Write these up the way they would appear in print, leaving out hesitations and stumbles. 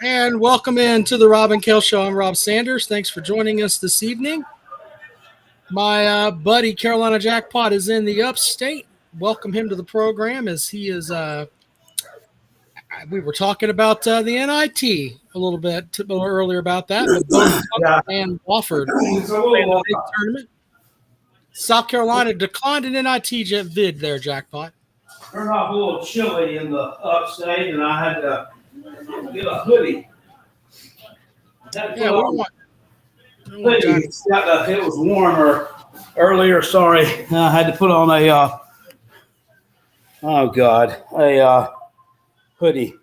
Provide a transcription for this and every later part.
And welcome into the Rob and Kale Show. I'm Rob Sanders. Thanks for joining us this evening. My buddy Carolina Jackpot is in the upstate. Welcome him to the program as he is. We were talking about the NIT a little bit earlier about that. But both and Wofford tournament. South Carolina declined an NIT bid there, Jackpot. Turned off a little chilly in the upstate, and I had to get a hoodie. Yeah, it was warmer earlier. Sorry, I had to put on a hoodie.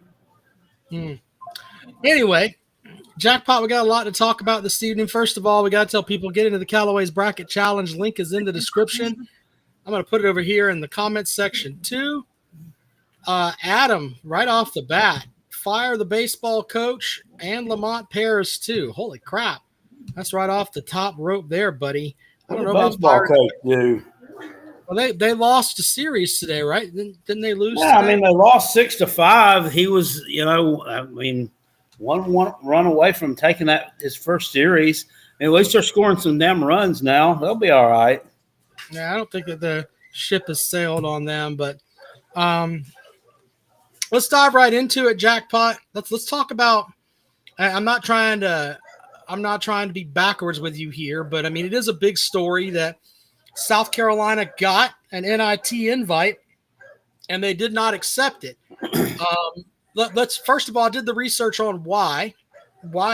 Anyway, Jackpot, we got a lot to talk about this evening. First of all, we got to tell people get into the Callaway's Bracket Challenge. Link is in the description. I'm going to put it over here in the comments section too. Adam, right off the bat, fire the baseball coach and Lamont Paris too. Holy crap. That's right off the top rope there, buddy. I don't know about baseball coach do. Well, they lost a series today, right? Didn't they lose? Yeah, today? I mean, they lost 6-5. He was, one run away from taking his first series. At least they're scoring some damn runs now. They'll be all right. Yeah, I don't think that the ship has sailed on them, but let's dive right into it, Jackpot. Let's talk about. I'm not trying to be backwards with you here, but I mean it is a big story that South Carolina got an NIT invite and they did not accept it. Let's first of all, I did the research on why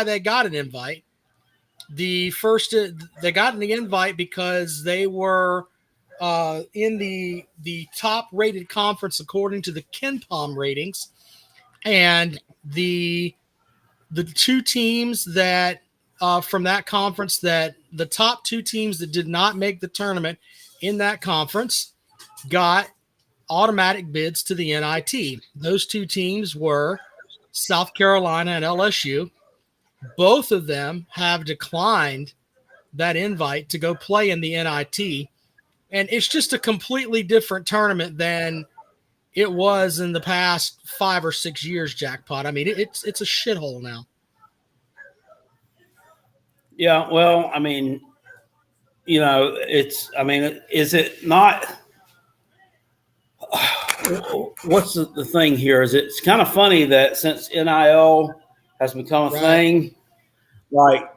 they got an invite. They got the invite because they were in the top rated conference according to the KenPom ratings, and the two teams that from that conference, that the top two teams that did not make the tournament in that conference got automatic bids to the NIT. Those two teams were South Carolina and LSU. Both of them have declined that invite to go play in the NIT. And it's just a completely different tournament than it was in the past 5 or 6 years, Jackpot. I mean, it's a shithole now. Yeah, well, I mean, is it not what's the thing here? Is it's kind of funny that since NIL has become a thing, like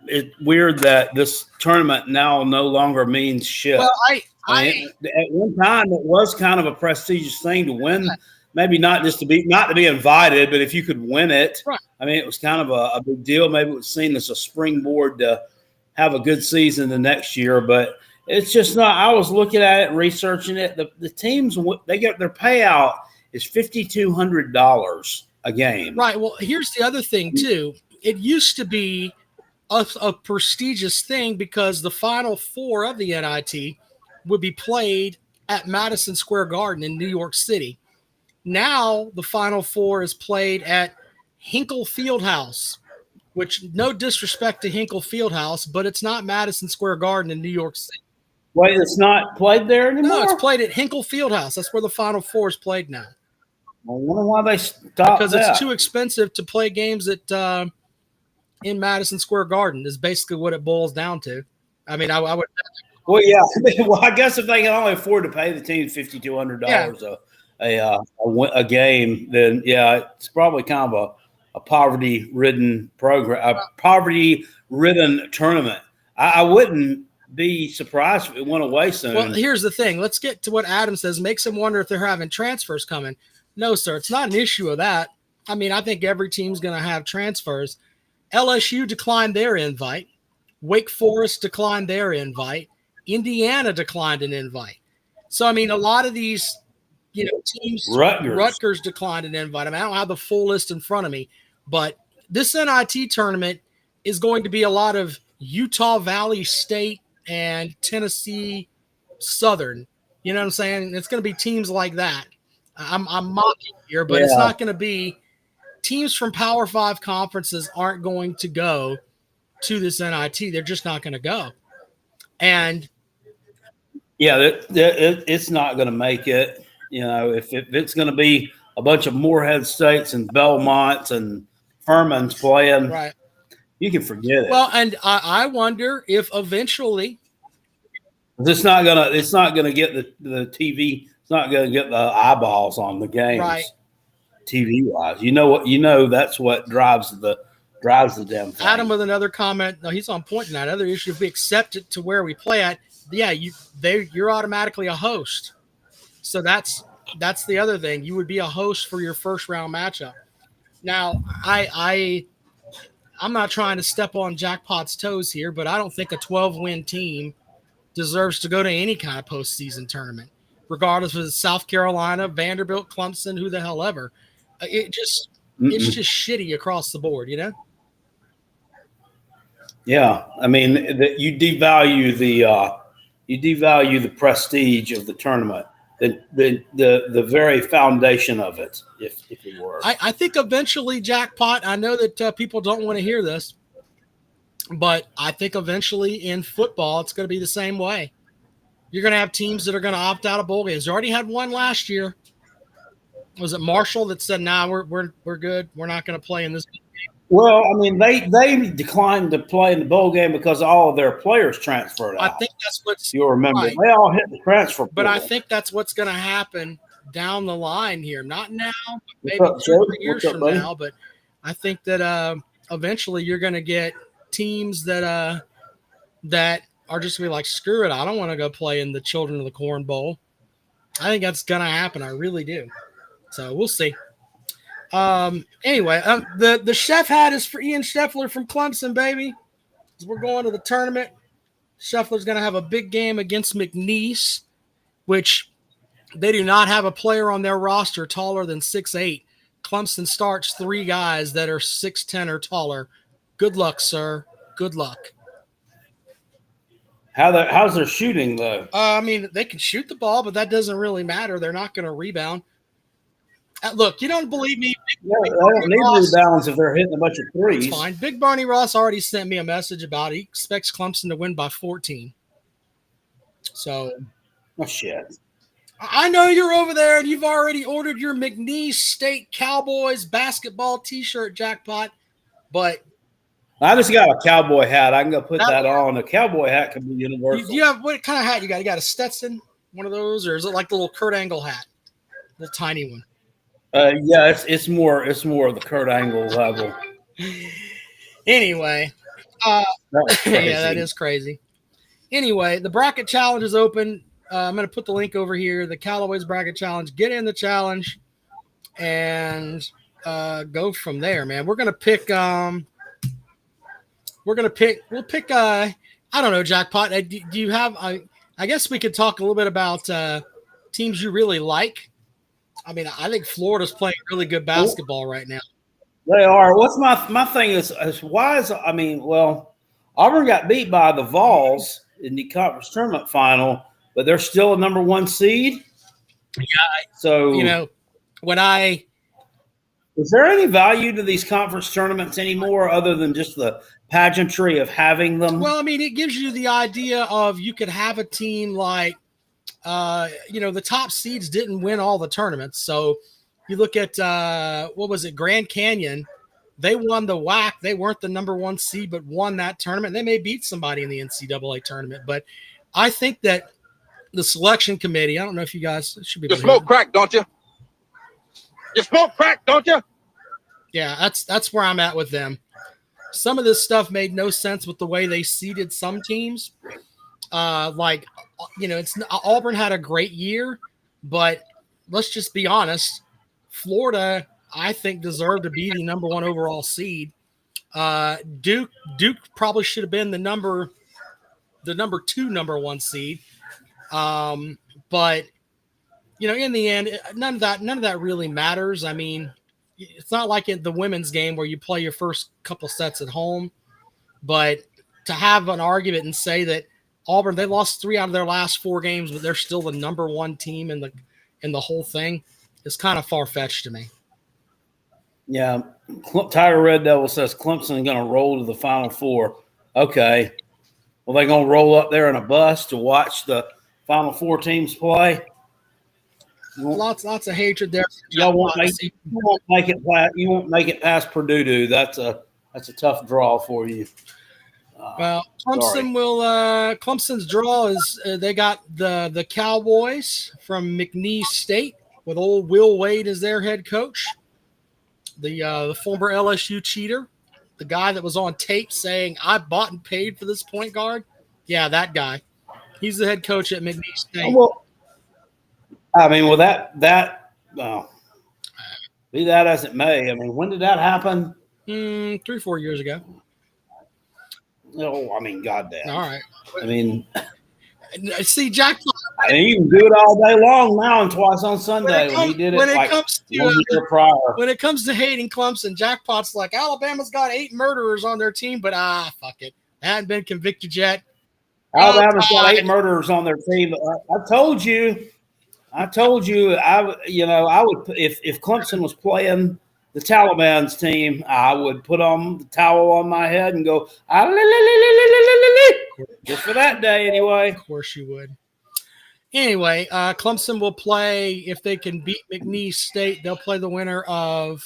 it's weird that this tournament now no longer means shit. Well, at one time it was kind of a prestigious thing to win. Maybe not to be invited, but if you could win it, right. I mean, it was kind of a big deal. Maybe it was seen as a springboard to have a good season the next year, but it's just not. I was looking at it and researching it. The teams, they get their payout is $5,200 a game. Right. Well, here's the other thing too. It used to be a prestigious thing because the Final Four of the NIT would be played at Madison Square Garden in New York City. Now the Final Four is played at Hinkle Fieldhouse, which no disrespect to Hinkle Fieldhouse, but it's not Madison Square Garden in New York City. Wait, it's not played there anymore? No, it's played at Hinkle Fieldhouse. That's where the Final Four is played now. I wonder why they stopped Because that. it's too expensive to play games at in Madison Square Garden is basically what it boils down to. I mean, I would. Well, yeah. Well, I guess if they can only afford to pay the team $5,200 a game, then yeah, it's probably kind of a poverty-ridden program, a poverty-ridden tournament. I wouldn't be surprised if it went away soon. Well, here's the thing. Let's get to what Adam says. Makes him wonder if they're having transfers coming. No, sir. It's not an issue of that. I mean, I think every team's going to have transfers. LSU declined their invite. Wake Forest declined their invite. Indiana declined an invite. So, I mean, a lot of these, teams, Rutgers declined an invite. I mean, I don't have the full list in front of me, but this NIT tournament is going to be a lot of Utah Valley State and Tennessee Southern. You know what I'm saying? It's going to be teams like that. I'm mocking here, but it's not going to be teams from Power 5 conferences aren't going to go to this NIT. They're just not going to go. And it's not going to make it. If it's going to be a bunch of Morehead States and Belmonts and Furmans playing, right, you can forget it. Well, and I wonder if eventually it's not gonna get the TV. It's not gonna get the eyeballs on the games, right? TV wise, that's what drives the damn thing. Adam with another comment. No, he's on point in that other issue. If we accept it to where we play at, you're automatically a host. So that's the other thing. You would be a host for your first round matchup. Now, I'm not trying to step on Jackpot's toes here, but I don't think a 12-win team deserves to go to any kind of postseason tournament, regardless if it's South Carolina, Vanderbilt, Clemson, who the hell ever. It's just shitty across the board, Yeah, I mean, you devalue the prestige of the tournament, the very foundation of it, if it were. I think eventually, Jackpot, I know that people don't want to hear this, but I think eventually in football, it's going to be the same way. You're going to have teams that are going to opt out of bowl games. You already had one last year. Was it Marshall that said, "Nah, we're good. We're not going to play in this game"? Well, I mean, they declined to play in the bowl game because all of their players transferred out. I think that's what's you'll remember. Right. They all hit the transfer portal. But I think that's what's going to happen down the line here. Not now, but maybe 2 or 3 years from now. But I think that eventually you're going to get teams that are just going to be like, screw it, I don't want to go play in the Children of the Corn Bowl. I think that's going to happen. I really do. So we'll see. Anyway, the chef hat is for Ian Scheffler from Clemson, baby. We're going to the tournament. Scheffler's going to have a big game against McNeese, which they do not have a player on their roster taller than 6'8". Clemson starts 3 guys that are 6'10" or taller. Good luck, sir. Good luck. How's their shooting, though? I mean, they can shoot the ball, but that doesn't really matter. They're not going to rebound. Look, you don't believe me. They don't need rebounds if they're hitting a bunch of threes. That's fine. Big Barney Ross already sent me a message about it. He expects Clemson to win by 14. So. Oh, shit. I know you're over there and you've already ordered your McNeese State Cowboys basketball T-shirt, Jackpot, but I just got a cowboy hat. I can go put that on. A cowboy hat can be universal. You have what kind of hat you got? You got a Stetson, one of those, or is it like the little Kurt Angle hat, the tiny one? Yeah, it's more of the Kurt Angle level. Anyway, yeah, that is crazy. Anyway, the bracket challenge is open. I'm going to put the link over here. The Callaway's bracket challenge. Get in the challenge and go from there, man. We're going to pick. We'll pick. I don't know, Jackpot. Do you have? I guess we could talk a little bit about teams you really like. I mean, I think Florida's playing really good basketball right now. They are. What's my thing is why is Auburn got beat by the Vols in the conference tournament final, but they're still a number 1 seed. Yeah. So is there any value to these conference tournaments anymore other than just the pageantry of having them. Well, I mean, it gives you the idea of you could have a team like, the top seeds didn't win all the tournaments. So you look at, what was it, Grand Canyon. They won the WAC. They weren't the number one seed, but won that tournament. They may beat somebody in the NCAA tournament. But I think that the selection committee, I don't know if you guys should be. You smoke crack, don't you? You smoke crack, don't you? Yeah, that's where I'm at with them. Some of this stuff made no sense with the way they seeded some teams. Auburn had a great year, but let's just be honest. Florida, I think, deserved to be the number one overall seed. Duke probably should have been the number number one seed. But in the end, none of that really matters. I mean, it's not like in the women's game where you play your first couple sets at home, but to have an argument and say that Auburn, they lost 3 out of their last 4 games, but they're still the number one team in the whole thing is kind of far-fetched to me. Yeah. Tiger Red Devil says Clemson is going to roll to the Final Four. Okay. Well, they going to roll up there in a bus to watch the Final Four teams play? Lots of hatred there. You won't make it past Purdue. That's a tough draw for you. Well, Clemson's draw is they got the Cowboys from McNeese State with old Will Wade as their head coach, the former LSU cheater, the guy that was on tape saying I bought and paid for this point guard. Yeah, that guy. He's the head coach at McNeese State. Well, I mean, well, be that as it may. I mean, when did that happen? 3-4 years ago. Oh, I mean, goddamn. All right. I mean, see, Jack. I mean, you can do it all day long now and twice on Sunday. When he did it, like 1 year prior. When it comes to hating Clemson, Jackpot's like, Alabama's got 8 murderers on their team, but fuck it. They hadn't been convicted yet. Alabama's got 8 murderers on their team. I told you, I would, if Clemson was playing the Taliban's team, I would put on the towel on my head and go, just for that day anyway. Of course you would. Anyway, Clemson will play, if they can beat McNeese State, they'll play the winner of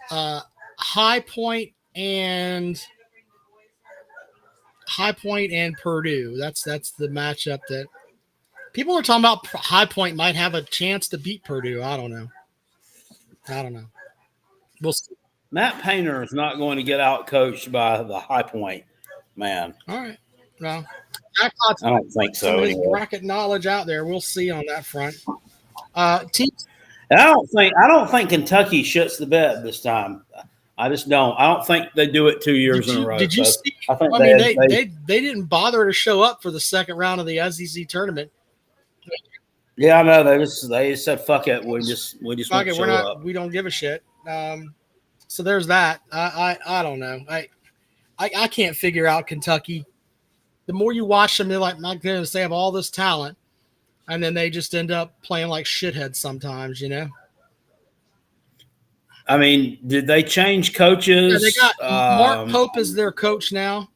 High Point and Purdue. That's the matchup that people are talking about. High Point might have a chance to beat Purdue. I don't know. We'll see. Matt Painter is not going to get out coached by the High Point man. All right. Well, I don't think so. Some bracket knowledge out there. We'll see on that front. Teams. I don't think Kentucky shits the bed this time. I just don't. I don't think they do it 2 years in a row. Did you see? They didn't bother to show up for the second round of the SEC tournament. Yeah, I know. They said, "Fuck it, we just won't show up. We don't give a shit." So there's that. I don't know. I can't figure out Kentucky. The more you watch them, they're like, my goodness, they have all this talent, and then they just end up playing like shitheads sometimes, I mean, did they change coaches? Yeah, they got Mark Pope as their coach now.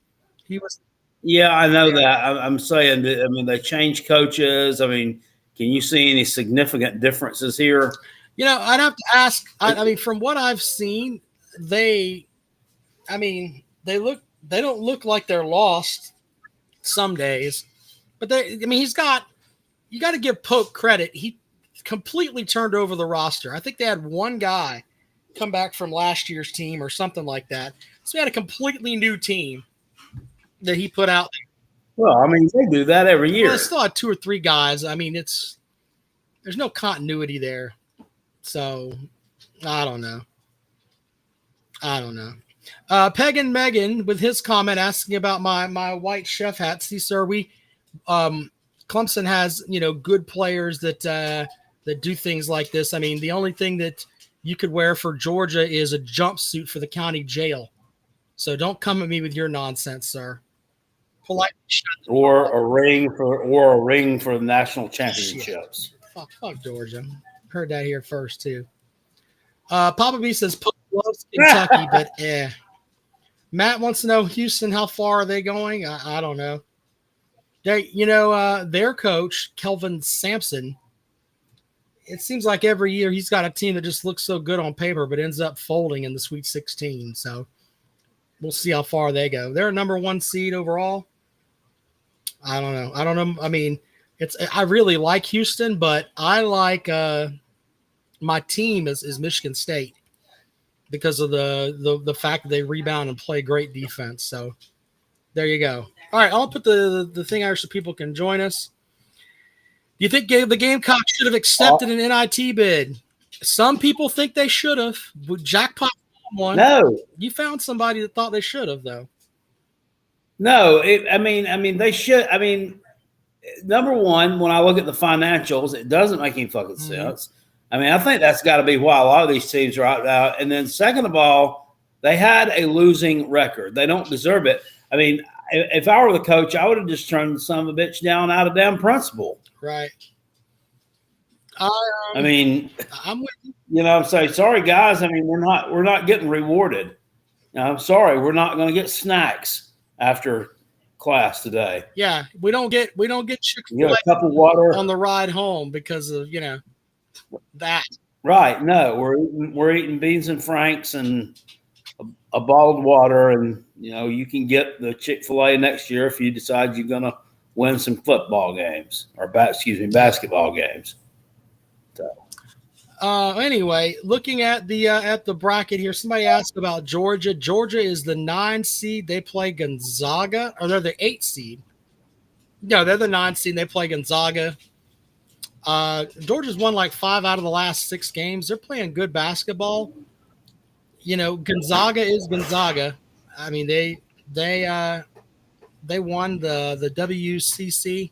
He was. Yeah, I know that. I'm saying that. I mean, they changed coaches. I mean, can you see any significant differences here? I'd have to ask. I mean, from what I've seen, they don't look like they're lost some days, but you got to give Pope credit. He completely turned over the roster. I think they had one guy come back from last year's team or something like that. So we had a completely new team that he put out. Well, I mean, they do that every year. Well, they still had 2 or 3 guys. I mean, there's no continuity there. So I don't know. Pagan Megan with his comment asking about my white chef hat. See, sir, Clemson has, good players that do things like this. I mean, the only thing that you could wear for Georgia is a jumpsuit for the county jail. So don't come at me with your nonsense, sir. Politely shut or a ring for the national championships. Fuck Georgia. Heard that here first too. Papa B says Pope loves Kentucky, but Matt wants to know Houston, how far are they going? I don't know. Their coach, Kelvin Sampson, it seems like every year he's got a team that just looks so good on paper, but ends up folding in the Sweet 16. So we'll see how far they go. They're a number 1 seed overall. I don't know. I mean, I really like Houston, but I like my team is Michigan State because of the fact that they rebound and play great defense. So there you go. All right, I'll put the thing out so people can join us. Do you think the Gamecocks should have accepted an NIT bid? Some people think they should have. Jackpot one. No. You found somebody that thought they should have, though. No, I mean, they should. I mean, number one, when I look at the financials, it doesn't make any fucking sense. I mean, I think that's got to be why a lot of these teams are out now. And then, second of all, they had a losing record. They don't deserve it. I mean, if I were the coach, I would have just turned the son of a bitch down out of damn principle. Right. I mean, I'm with you. You know, I'm saying, sorry guys. I mean, we're not getting rewarded. I'm sorry, we're not going to get snacks after class today. Yeah, we don't get Chick-fil-A a cup of water on the ride home because of that. Right. No, we're eating beans and franks and a bottled water, and you can get the Chick-fil-A next year if you decide you're going to win some football games or basketball games. So. Anyway, looking at the bracket here, somebody asked about Georgia. Georgia is the 9 seed. They play Gonzaga, or they're the 8 seed. No, they're the 9 seed. They play Gonzaga. Georgia's won like 5 out of the last 6 games. They're playing good basketball. Gonzaga is Gonzaga. I mean, they won the WCC.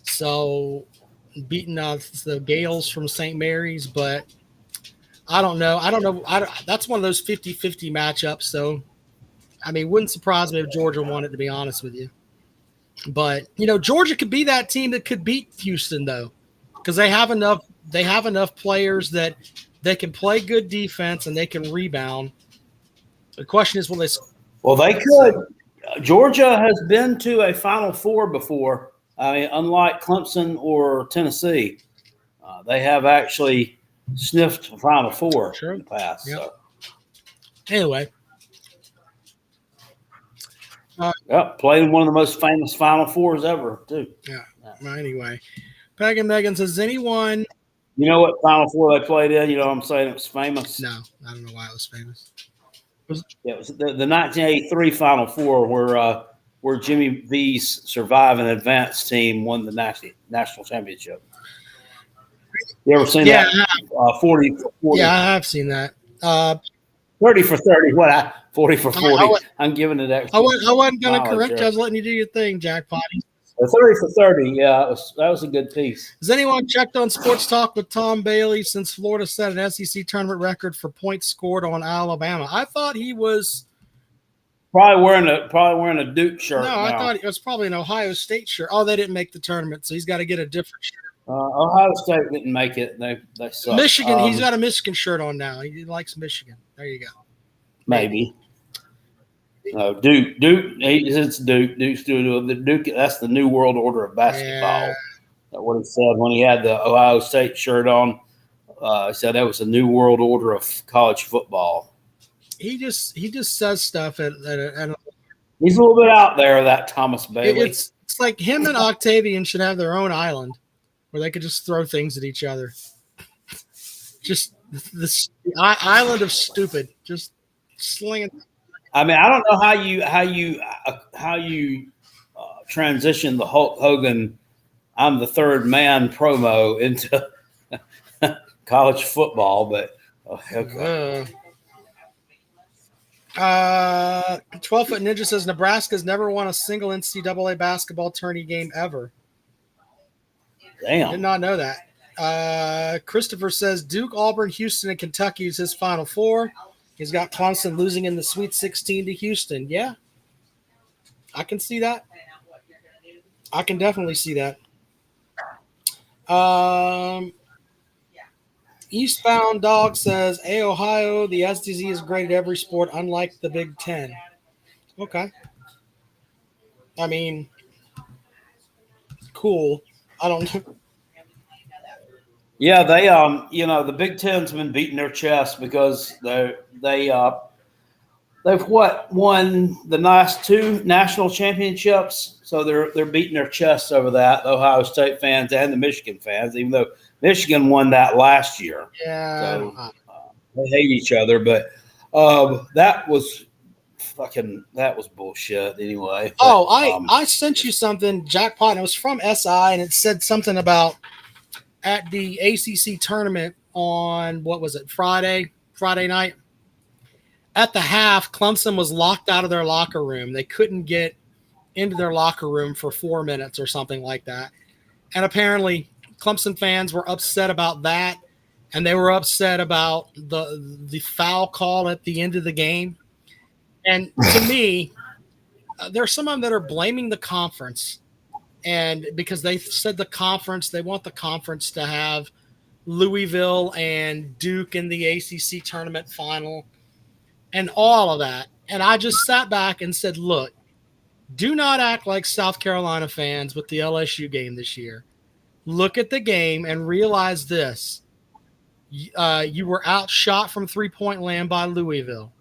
So beating the Gales from St. Mary's, but I don't know. That's one of those 50-50 matchups. So, I mean, wouldn't surprise me if Georgia won it, to be honest with you. But, Georgia could be that team that could beat Houston, though, because they have enough players that they can play good defense and they can rebound. The question is, will they? Well, they could. Georgia has been to a Final Four before. I mean, unlike Clemson or Tennessee, they have actually sniffed the Final Four in the past. Yep. So. Anyway. Played in one of the most famous Final Fours ever, too. Yeah. Well, anyway. Peg and Megan says, anyone – You know what Final Four they played in? You know what I'm saying? It was famous. No, I don't know why it was famous. It was the 1983 Final Four where Jimmy V's Survive and Advance team won the national championship. You ever seen that? 40 for 40. Yeah, I have seen that. 30 for 30. 40 for 40. I'm giving it extra. I wasn't going to correct you. I was letting you do your thing, Jackpot. 30 for 30. Yeah, that was a good piece. Has anyone checked on Sports Talk with Tom Bailey since Florida set an SEC tournament record for points scored on Alabama? I thought he was probably wearing a Duke shirt. No, I thought it was probably an Ohio State shirt. Oh, they didn't make the tournament, so he's got to get a different shirt. Ohio State didn't make it. They suck. Michigan, he's got a Michigan shirt on now. He likes Michigan. There you go. Maybe. No, Duke. It's Duke. Duke's doing the Duke. That's the new world order of basketball. Yeah. That's what he said when he had the Ohio State shirt on. He said that was the new world order of college football. He just says stuff at he's a little bit out there. That Thomas Bailey. It's like him and Octavian should have their own island where they could just throw things at each other. Just the island of stupid. Just slinging. I mean, I don't know how you transition the Hulk Hogan "I'm the third man" promo into college football, but okay. 12-Foot Ninja says Nebraska's never won a single NCAA basketball tourney game ever. Damn, did not know that. Christopher says Duke, Auburn, Houston, and Kentucky is his Final Four. He's got Clemson losing in the Sweet 16 to Houston. Yeah, I can see that. I can definitely see that. Eastbound Dog says, "Hey Ohio, the SDZ is great at every sport, unlike the Big Ten." Okay, I mean, cool. I don't know. Yeah, they the Big Ten's been beating their chest because they've won the last two national championships, so they're beating their chests over that. The Ohio State fans and the Michigan fans, even though Michigan won that last year, Yeah, so they hate each other. But that was bullshit anyway. Oh, But, I sent you something, Jackpot, and it was from SI, and it said something about at the ACC tournament on what was it, Friday night. At the half, Clemson was locked out of their locker room. They couldn't get into their locker room for 4 minutes or something like that. And apparently, Clemson fans were upset about that, and they were upset about the foul call at the end of the game. And to me, there are some of them that are blaming the conference, and because they said they want the conference to have Louisville and Duke in the ACC tournament final and all of that. And I just sat back and said, look, do not act like South Carolina fans with the LSU game this year. Look at the game and realize this. You were outshot from three-point land by Louisville.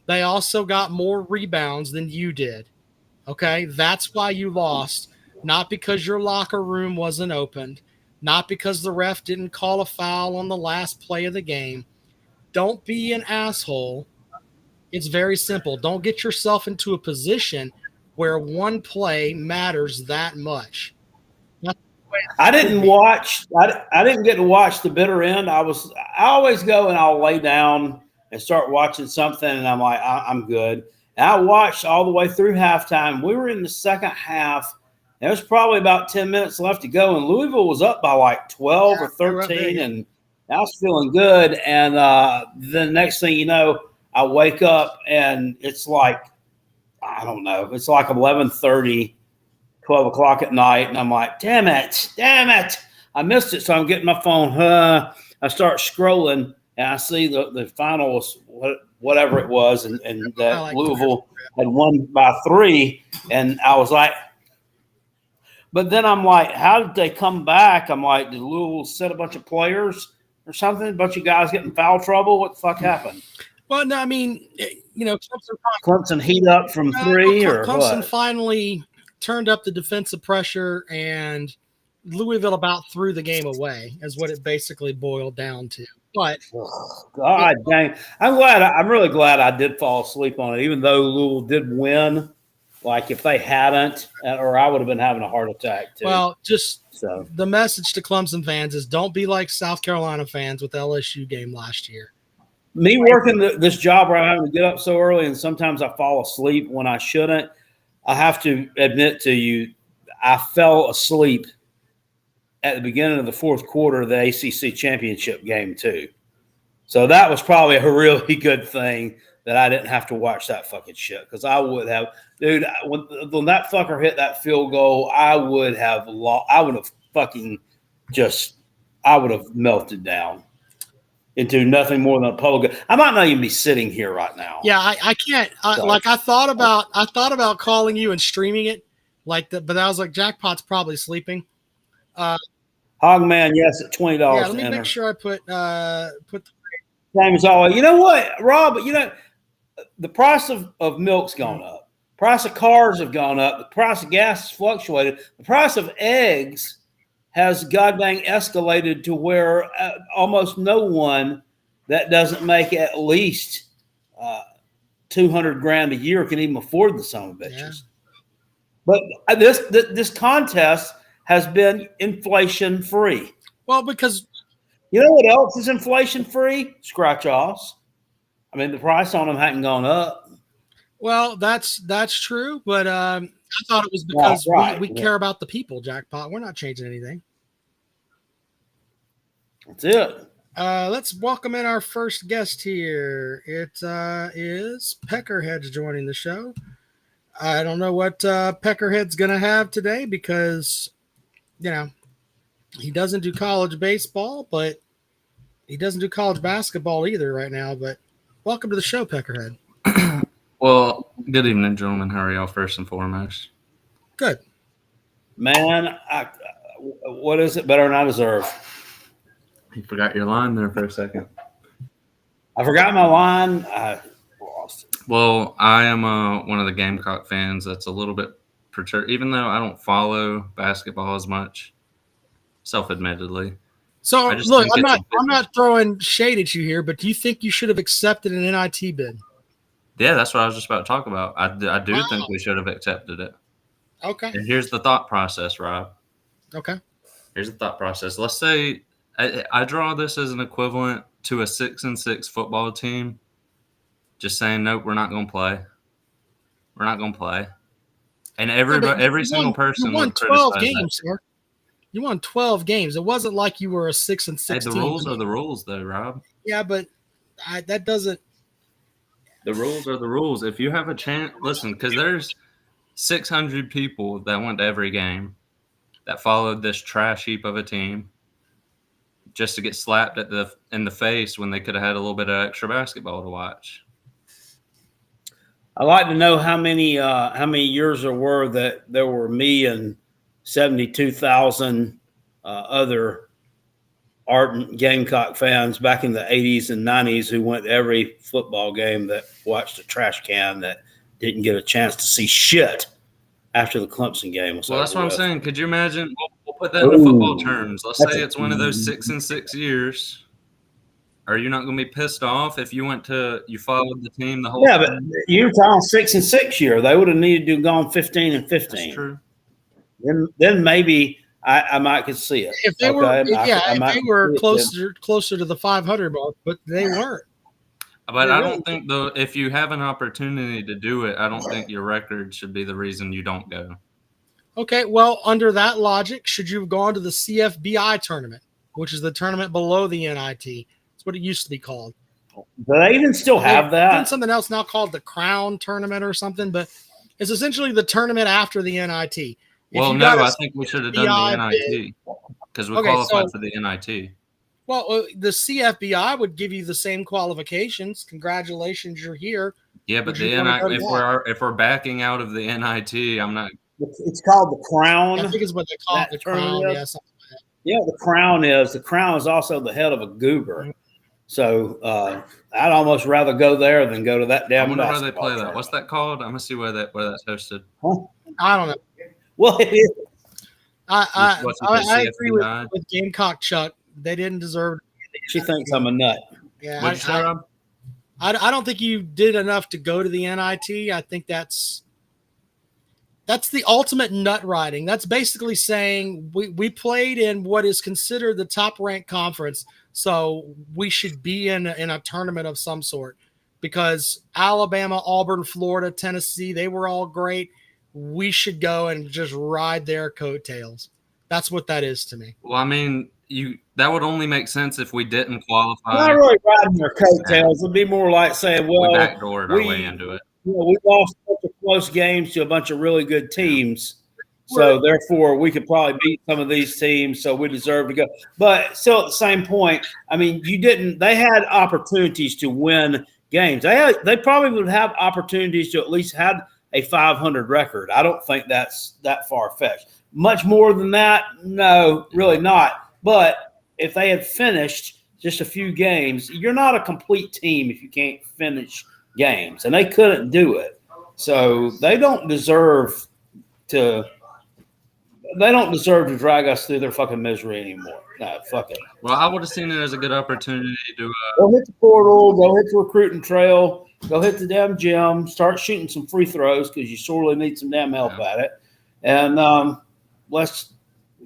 They also got more rebounds than you did. Okay? That's why you lost, not because your locker room wasn't opened, not because the ref didn't call a foul on the last play of the game. Don't be an asshole. It's very simple. Don't get yourself into a position where one play matters that much. I didn't watch. I didn't get to watch the bitter end. I always go and I'll lay down and start watching something, and I'm like, I'm good. And I watched all the way through halftime. We were in the second half. There was probably about 10 minutes left to go, and Louisville was up by like 12 or 13, and I was feeling good. And the next thing you know, I wake up and it's like, I don't know, it's like 11:30, 12 o'clock at night. And I'm like, damn it. I missed it. So I'm getting my phone. I start scrolling and I see the final was whatever it was. And that Louisville had won by 3. And I was like, but then I'm like, how did they come back? I'm like, did Louisville set a bunch of players or something? A bunch of guys getting foul trouble? What the fuck happened? Well, no, I mean, Clemson heat up from 3 or Clemson what? finally turned up the defensive pressure, and Louisville about threw the game away, is what it basically boiled down to. But God dang, I'm really glad I did fall asleep on it, even though Louisville did win. Like if they hadn't, or I would have been having a heart attack too. Well, the message to Clemson fans is don't be like South Carolina fans with the LSU game last year. Me working this job where I'm having to get up so early, and sometimes I fall asleep when I shouldn't. I have to admit to you, I fell asleep at the beginning of the fourth quarter of the ACC championship game too. So that was probably a really good thing that I didn't have to watch that fucking shit, because I would have, dude. When that fucker hit that field goal, I would have melted down into nothing more than a public. I might not even be sitting here right now. Yeah, I can't. I thought about calling you and streaming it, but I was like, Jackpot's probably sleeping. Hogman, yes, at $20. Yeah, let me make sure I put the same as always. You know what, Rob? The price of milk's gone up. Price of cars have gone up. The price of gas has fluctuated. The price of eggs has goddamn escalated to where almost no one that doesn't make at least $200,000 a year can even afford the son of bitches. Yeah. But this contest has been inflation free. Well, because you know what else is inflation free? Scratch offs. I mean, the price on them hadn't gone up. Well, that's true, but I thought it was because we care about the people, Jackpot. We're not changing anything. That's it. Let's welcome in our first guest here. It is Peckerhead's joining the show. I don't know what Peckerhead's going to have today because, he doesn't do college baseball, but He doesn't do college basketball either right now, but welcome to the show, Peckerhead. Well, good evening, gentlemen. How are y'all first and foremost? Good. Man, what is it better than I deserve? You forgot your line there for a second. I forgot my line. I lost it. Well, I am one of the Gamecock fans that's a little bit perturbed, even though I don't follow basketball as much, self-admittedly. So I just look, think I'm not throwing shade at you here, but do you think you should have accepted an NIT bid? Yeah, that's what I was just about to talk about. I do think we should have accepted it. Okay. And here's the thought process, Rob. Okay. Here's the thought process. Let's say I draw this as an equivalent to a 6-6 football team. Just saying, nope, we're not going to play. We're not going to play. And every single person you won would 12 criticize games, sir. You won 12 games. It wasn't like you were a 6-6 that. Hey, the team. rules are the rules, though, Rob. Yeah, but that doesn't. The rules are the rules. If you have a chance, listen, because there's 600 people that went to every game that followed this trash heap of a team just to get slapped in the face when they could have had a little bit of extra basketball to watch. I'd like to know how many years there were that there were me and 72,000 other ardent Gamecock fans back in the 80s and 90s who went to every football game that watched a trash can that didn't get a chance to see shit after the Clemson game. Well, that's what I'm saying. Could you imagine? We'll put that in football terms. Let's say it's one of those 6-6 years. Are you not going to be pissed off if you followed the team the whole time? Yeah, but Utah 6-6 year, they would have needed to have gone 15-15. That's true. Then maybe I might could see it. If they were closer to the 500 mark, but they weren't. But I don't think, though, if you have an opportunity to do it, I don't think your record should be the reason you don't go. Okay, well, under that logic, should you have gone to the CFBI tournament, which is the tournament below the NIT? That's what it used to be called. Do they even still have that? There's something else now called the Crown Tournament or something, but it's essentially the tournament after the NIT. I think we should have done the NIT because we qualified for the NIT. Well, the CFBI would give you the same qualifications. Congratulations, you're here. Yeah, but the NIT, if we're backing out of the NIT, I'm not. It's called the Crown. I think it's what they call it, the Crown. Yeah, something like that. Yeah, the Crown is. The Crown is also the head of a goober. So I'd almost rather go there than go to that damn. I wonder how they play that. What's that called? I'm gonna see where that's hosted. Huh? I don't know. Well, it is. I agree with Gamecock Chuck. They didn't deserve. She thinks I'm a nut. Yeah, I don't think you did enough to go to the NIT. I think that's the ultimate nut riding. That's basically saying we played in what is considered the top ranked conference, so we should be in a tournament of some sort. Because Alabama, Auburn, Florida, Tennessee, they were all great. We should go and just ride their coattails. That's what that is to me. Well, I mean, that would only make sense if we didn't qualify. Not really riding their coattails. It'd be more like saying, well, we backdoored our way into it. We lost a bunch of close games to a bunch of really good teams. So, therefore, we could probably beat some of these teams, so we deserve to go. But still, at the same point, I mean, they had opportunities to win games. They probably would have opportunities to at least have a 500 record. I don't think that's that far-fetched. Much more than that, no, really not. But if they had finished just a few games, you're not a complete team if you can't finish games, and they couldn't do it. So they don't deserve to drag us through their fucking misery anymore. No, fuck it. Well, I would have seen it as a good opportunity to go hit the portal, go hit the recruiting trail, go hit the damn gym, start shooting some free throws because you sorely need some damn help at it. And let's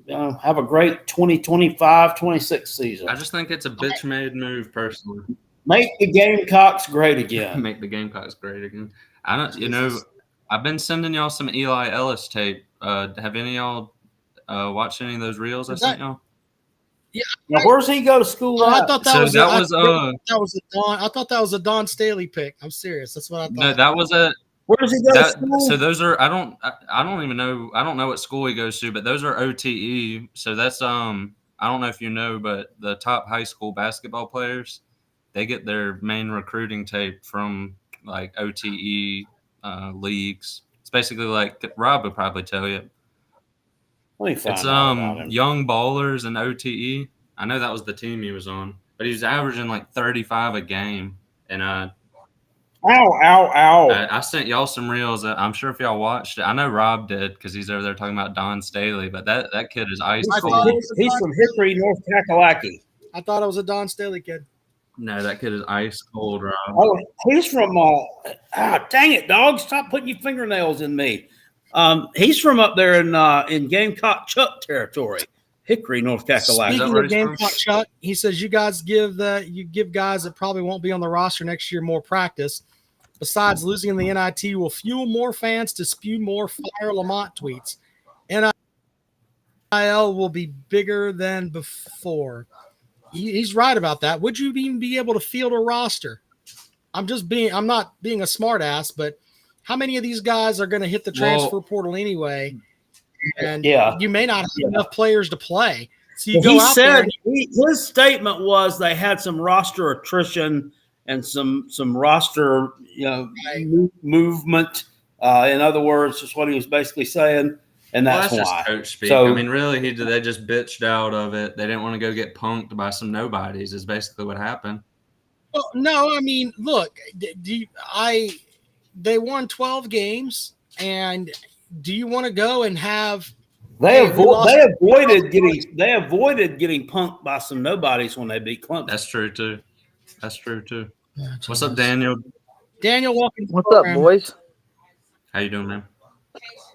have a great 2025-26 season. I just think it's a bitch-made move, personally. Make the Gamecocks great again. Make the Gamecocks great again. I've been sending y'all some Eli Ellis tape. Have any of y'all watched any of those reels I sent y'all? Yeah. Now, where's he go to school? I thought that was a Don. I thought that was a Don Staley pick. I'm serious. That's what I thought. No, that was a. Where does he go to school? So those are. I don't even know. I don't know what school he goes to, but those are OTE. So that's I don't know if you know, but the top high school basketball players, they get their main recruiting tape from like OTE leagues. It's basically like Rob would probably tell you. Let me It's find out about him. Young Ballers and OTE. I know that was the team he was on, but he was averaging like 35 a game. And Ow, ow, ow. I sent y'all some reels. I'm sure if y'all watched it, I know Rob did because he's over there talking about Don Staley, but that kid is ice cold. He's from Hickory, North Kakalaki. I thought it was a Don Staley kid. No, that kid is ice cold, Rob. Oh, he's from dang it, dog. Stop putting your fingernails in me. He's from up there in Gamecock Chuck territory, Hickory, North Kakalaki. Speaking of Gamecock Chuck, he says you guys give guys that probably won't be on the roster next year more practice. Besides, losing in the NIT will fuel more fans to spew more Fire Lamont tweets. NIL will be bigger than before. He's right about that. Would you even be able to field a roster? I'm not being a smart ass, but how many of these guys are going to hit the transfer portal anyway? And you may not have enough players to play. So you go out there. His statement was they had some roster attrition and some roster movement. In other words, is what he was basically saying. And that's why. Just coach speak. So, I mean, really, they just bitched out of it. They didn't want to go get punked by some nobodies. Is basically what happened. Well, no, I mean, look, they won 12 games, and do you want to go and have? They avoided getting punked by some nobodies when they beat Clemson. That's true too. What's up, Daniel? Daniel, welcome. What's up, boys? How you doing, man?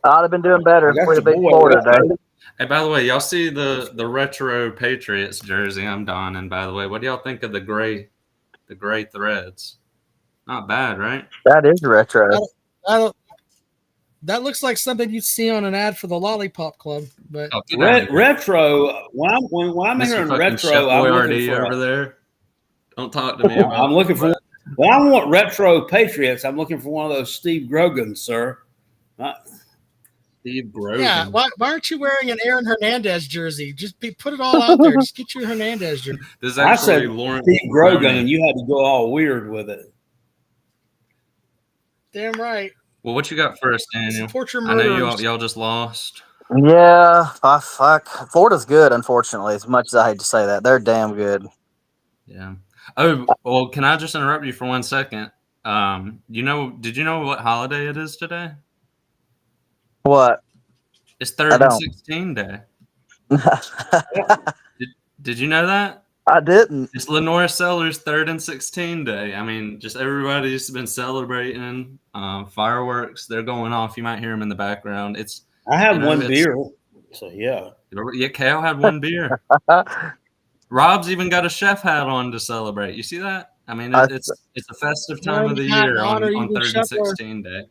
I'd have been doing better for the big Florida day. Hey, by the way, y'all see the retro Patriots jersey I'm donning, by the way. What do y'all think of the gray threads? Not bad, right? That is retro. That looks like something you'd see on an ad for the Lollipop Club. But retro, when I'm hearing retro, I'm looking for over there. Don't talk to me about I'm looking for when I want retro Patriots, I'm looking for one of those Steve Grogans, sir. Steve Grogan. Yeah, why aren't you wearing an Aaron Hernandez jersey? Just put it all out there. Just get your Hernandez jersey. This is actually I said Lawrence Steve Grogan, and you had to go all weird with it. Damn right. Well, what you got for us, Daniel? I know y'all just lost. Yeah, fuck. Florida's good, unfortunately, as much as I hate to say that. They're damn good. Yeah. Oh, well, can I just interrupt you for 1 second? Did you know what holiday it is today? What? It's 3rd and 16 day. Did you know that? I didn't. It's Lenora Sellers' 3rd and 16 day. I mean, just everybody's been celebrating. Fireworks, they're going off. You might hear them in the background. I had one beer, so yeah. Yeah, Kale had one beer. Rob's even got a chef hat on to celebrate. You see that? I mean, it's a festive time of the year on 3rd and 16 day.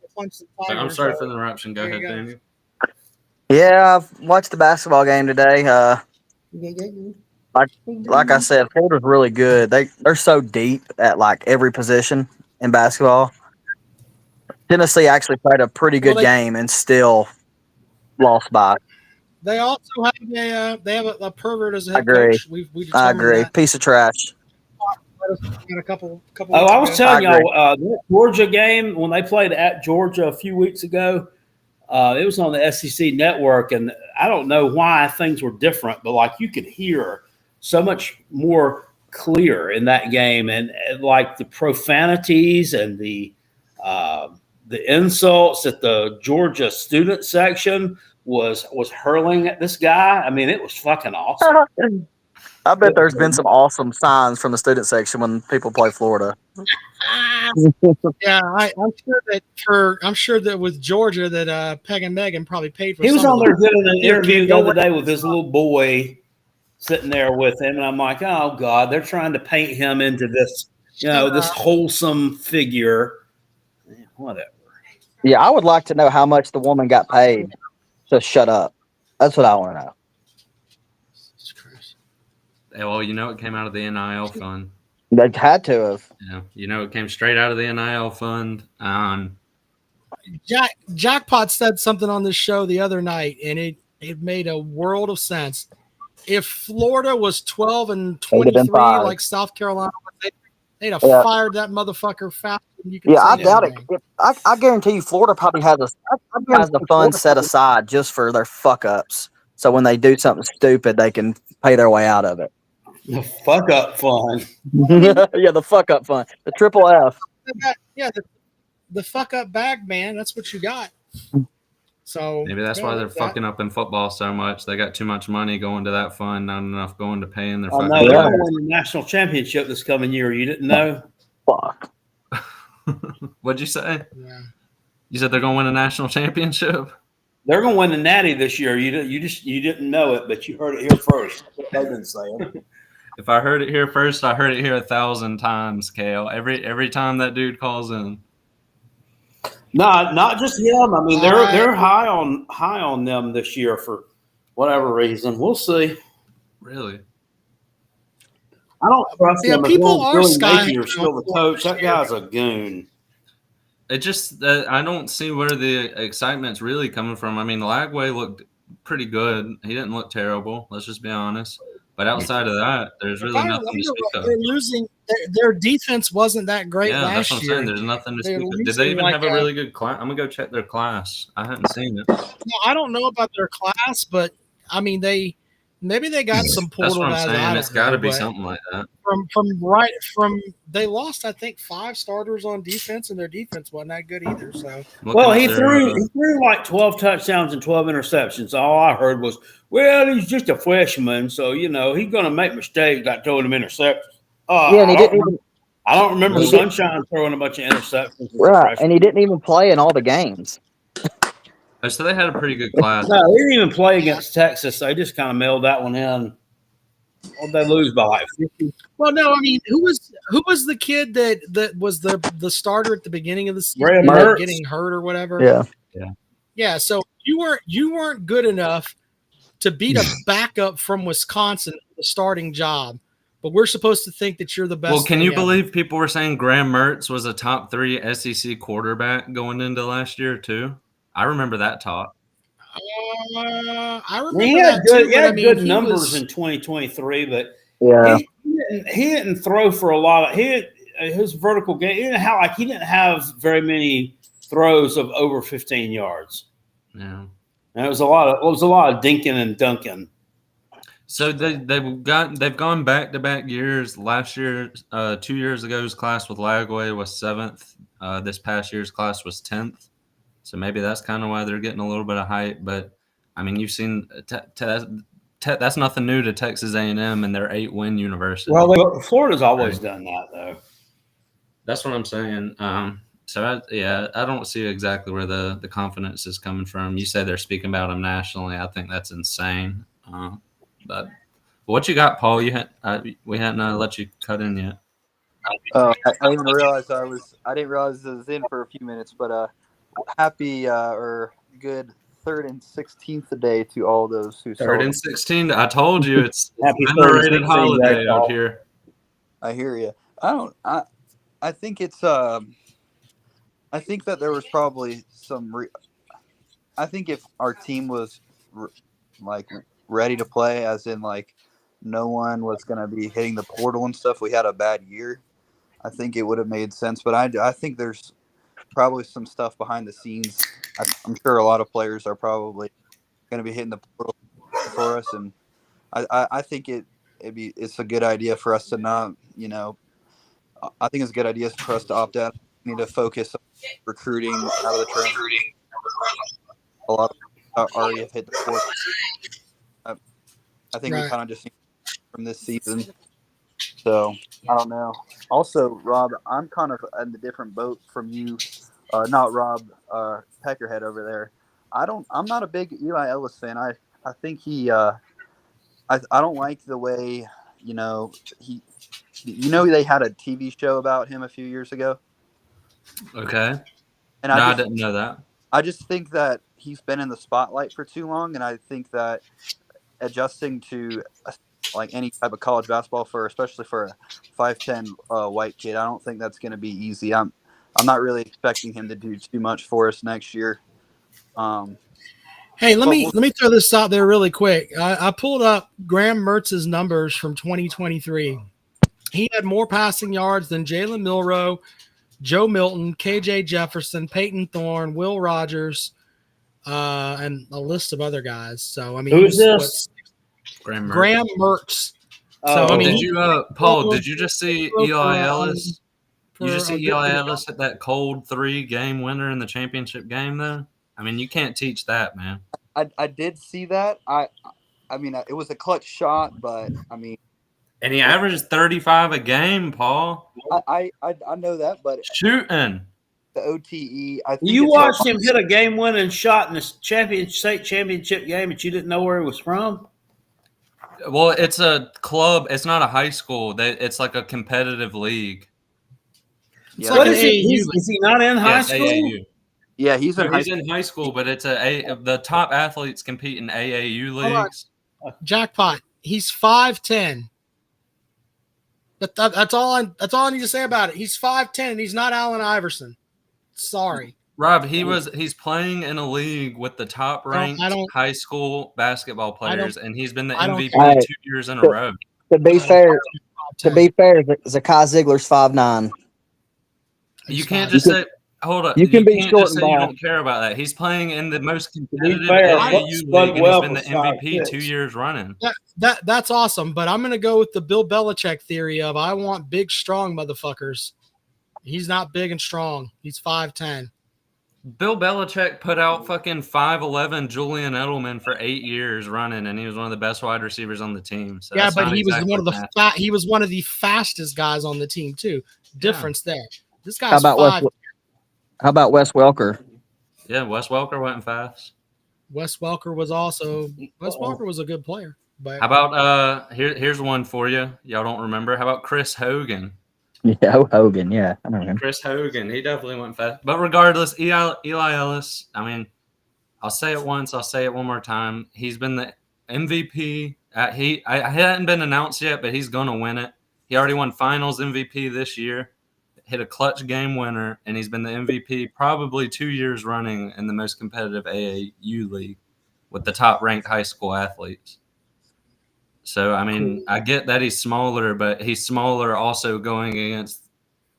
I'm sorry for the interruption. Go ahead, Daniel. Yeah, I've watched the basketball game today. Like I said, Florida's really good. They're so deep at like every position in basketball. Tennessee actually played a pretty good game and still lost by. They also have a pervert as a head coach. I agree. That. Piece of trash. A couple I was telling y'all the Georgia game when they played at Georgia a few weeks ago. It was on the SEC network, and I don't know why things were different, but like you could hear so much more clear in that game, and like the profanities and the insults that the Georgia student section was hurling at this guy. I mean, it was fucking awesome. I bet there's been some awesome signs from the student section when people play Florida. Yeah, I'm sure that with Georgia that Peg and Megan probably paid for. He was on there doing an interview the other day with his little boy sitting there with him, and I'm like, oh God, they're trying to paint him into this, this wholesome figure. Whatever. Yeah, I would like to know how much the woman got paid to shut up. That's what I want to know. Well, it came out of the NIL fund. They had to have. Yeah, it came straight out of the NIL fund. Jackpot said something on this show the other night, and it made a world of sense. if Florida was 12 and They'd have been 23 fired. like South Carolina, they'd have Yeah. fired that motherfucker faster than you can Yeah, I say doubt it. anything. I guarantee you, Florida probably has the fund set aside just for their fuck ups. So when they do something stupid, they can pay their way out of it. The fuck up fun. Yeah, the fuck up fund, the triple F. Yeah, the fuck up bag, man. That's what you got. So Maybe that's why they're fucking up in football so much. They got too much money going to that fund, not enough going to paying their fucking No, they're players. going to win the national championship this coming year. You didn't know? Fuck. What'd you say? Yeah. You said they're going to win a national championship? They're going to win the Natty this year. You didn't know it, but you heard it here first. That's what they've been saying. If I heard it here first, I heard it here 1,000 times, Kale. Every time that dude calls in. No, not just him. I mean, they're high on them this year for whatever reason. We'll see. Really? I don't trust him. People are Billy sky Napier's still the coach. That guy's a goon. It just I don't see where the excitement's really coming from. I mean, Lagway looked pretty good. He didn't look terrible. Let's just be honest. But outside of that, there's really nothing to speak of. They're losing. Their defense wasn't that great last year. Yeah, that's what I'm saying. There's nothing to speak of. Did they even have a really good class? I'm going to go check their class. I hadn't seen it. No, I don't know about their class, but, I mean, maybe they got some portal guys. That's what I'm saying. It's got to be something like that. They lost, I think, 5 starters on defense, and their defense wasn't that good either. So, he threw like 12 touchdowns and 12 interceptions. All I heard was, well, he's just a freshman, so he's going to make mistakes. Got throwing him interceptions. I don't remember Sunshine throwing a bunch of interceptions. Right, and he didn't even play in all the games. So they had a pretty good class. No, they didn't even play against Texas. They just kind of mailed that one in. Well, they lose by like 50. Well, no, I mean, who was the kid that was the starter at the beginning of the season, getting hurt or whatever? Yeah. So you weren't good enough to beat a backup from Wisconsin, the starting job. But we're supposed to think that you're the best. Well, can you believe people were saying Graham Mertz was a top 3 SEC quarterback going into last year too? I remember that talk. I remember he had good numbers in 2023, but he didn't throw for a lot of his vertical game. He didn't have very many throws of over 15 yards. Yeah, and it was a lot of dinking and dunking. So they've gone back-to-back years. Last year, 2 years ago's class with Lagway was 7th. This past year's class was 10th. So maybe that's kind of why they're getting a little bit of hype. But I mean, you've seen that's nothing new to Texas A&M and their 8-win university. Well, Florida's always done that, though. That's what I'm saying. So I don't see exactly where the confidence is coming from. You say they're speaking about them nationally. I think that's insane. But what you got, Paul? We hadn't let you cut in yet. I didn't even realize I was in for a few minutes, but happy or good 3rd and 16th today to all those who 3rd and 16th. I told you it's happy underrated holiday out here. I hear you. I think it's I think that there was probably some. I think if our team was ready to play, as in no one was going to be hitting the portal and stuff, we had a bad year, I think it would have made sense. But I think there's probably some stuff behind the scenes. I'm sure a lot of players are probably going to be hitting the portal for us, and I think it's a good idea for us to not, I think it's a good idea for us to opt out. We need to focus on recruiting out of the transfer. A lot of already have hit the portal. I think we kind of just need from this season. So I don't know. Also, Rob, I'm kind of in the different boat from you. Not Rob Peckerhead over there. I'm not a big Eli Ellis fan. I think he. I don't like the way he. They had a TV show about him a few years ago. Okay. And I didn't know that. I just think that he's been in the spotlight for too long, and I think that adjusting to any type of college basketball especially for a 5'10" white kid, I don't think that's going to be easy. I'm not really expecting him to do too much for us next year. Hey, let me throw this out there really quick. I pulled up Graham Mertz's numbers from 2023. He had more passing yards than Jalen Milroe, Joe Milton, KJ Jefferson, Peyton Thorne, Will Rogers, and a list of other guys. So I mean, Who is this? Graham Mertz. Oh, So I mean, did you, Paul? Did you just see Eli Ellis? You just see Eli Ellis hit that cold 3-game winner in the championship game, though. I mean, you can't teach that, man. I did see that. I mean, it was a clutch shot, but I mean, and he averages 35 a game, Paul. I know that, but shooting the OTE. I think you watched him hit a game-winning shot in the state championship game, but you didn't know where he was from. Well, it's a club. It's not a high school. It's like a competitive league. Yeah. Like is he not in high school? AAU. Yeah, he's in high school, but it's the top athletes compete in AAU leagues. Jackpot. He's 5'10". That's all I need to say about it. He's 5'10", and he's not Allen Iverson. Sorry, Rob. He's playing in a league with the top ranked high school basketball players, and he's been the MVP 2 years in a row. To be fair, Zakai Ziegler's 5'9". You can't just say. Hold up. You can't just say you don't care about that. He's playing in the most competitive AAU league, and he's been the MVP 2 years running. That's awesome, but I'm going to go with the Bill Belichick theory of I want big, strong motherfuckers. He's not big and strong. He's 5'10". Bill Belichick put out fucking 5'11" Julian Edelman for 8 years running, and he was one of the best wide receivers on the team. So yeah, but he was he was one of the fastest guys on the team too. Difference there. This guy's How about Wes Welker? Yeah, Wes Welker went fast. Wes Welker was a good player. But how about here's one for you. Y'all don't remember. How about Chris Hogan? Yeah, Hogan. Yeah, I remember him. Chris Hogan. He definitely went fast. But regardless, Eli Ellis. I mean, I'll say it once. I'll say it one more time. He's been the MVP. I hadn't been announced yet, but he's gonna win it. He already won Finals MVP this year. Hit a clutch game winner, and he's been the MVP probably 2 years running in the most competitive AAU league with the top-ranked high school athletes. So, I mean, I get that he's smaller, but he's smaller also going against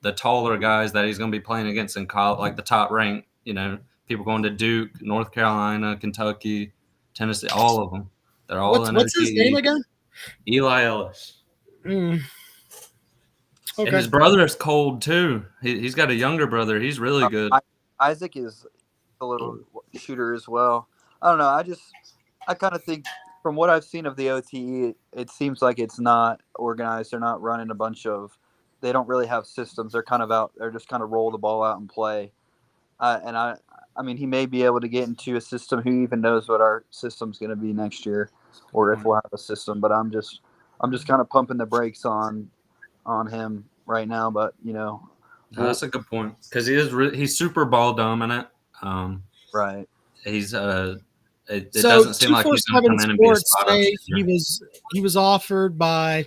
the taller guys that he's going to be playing against in college, like the top-ranked, people going to Duke, North Carolina, Kentucky, Tennessee, all of them. They're all in What's his name again? Eli Ellis. Okay. And his brother is cold too. He's got a younger brother. He's really good. Isaac is a little shooter as well. I don't know. I kind of think from what I've seen of the OTE, it seems like it's not organized. They're not running a bunch of. They don't really have systems. They're kind of out. They're just kind of roll the ball out and play. And I mean, he may be able to get into a system. Who even knows what our system's going to be next year, or if we'll have a system. But I'm just kind of pumping the brakes on him right now, but that's a good point because he's super ball dominant. Right. He's it doesn't seem like he's going to come in and be a spot up he was offered by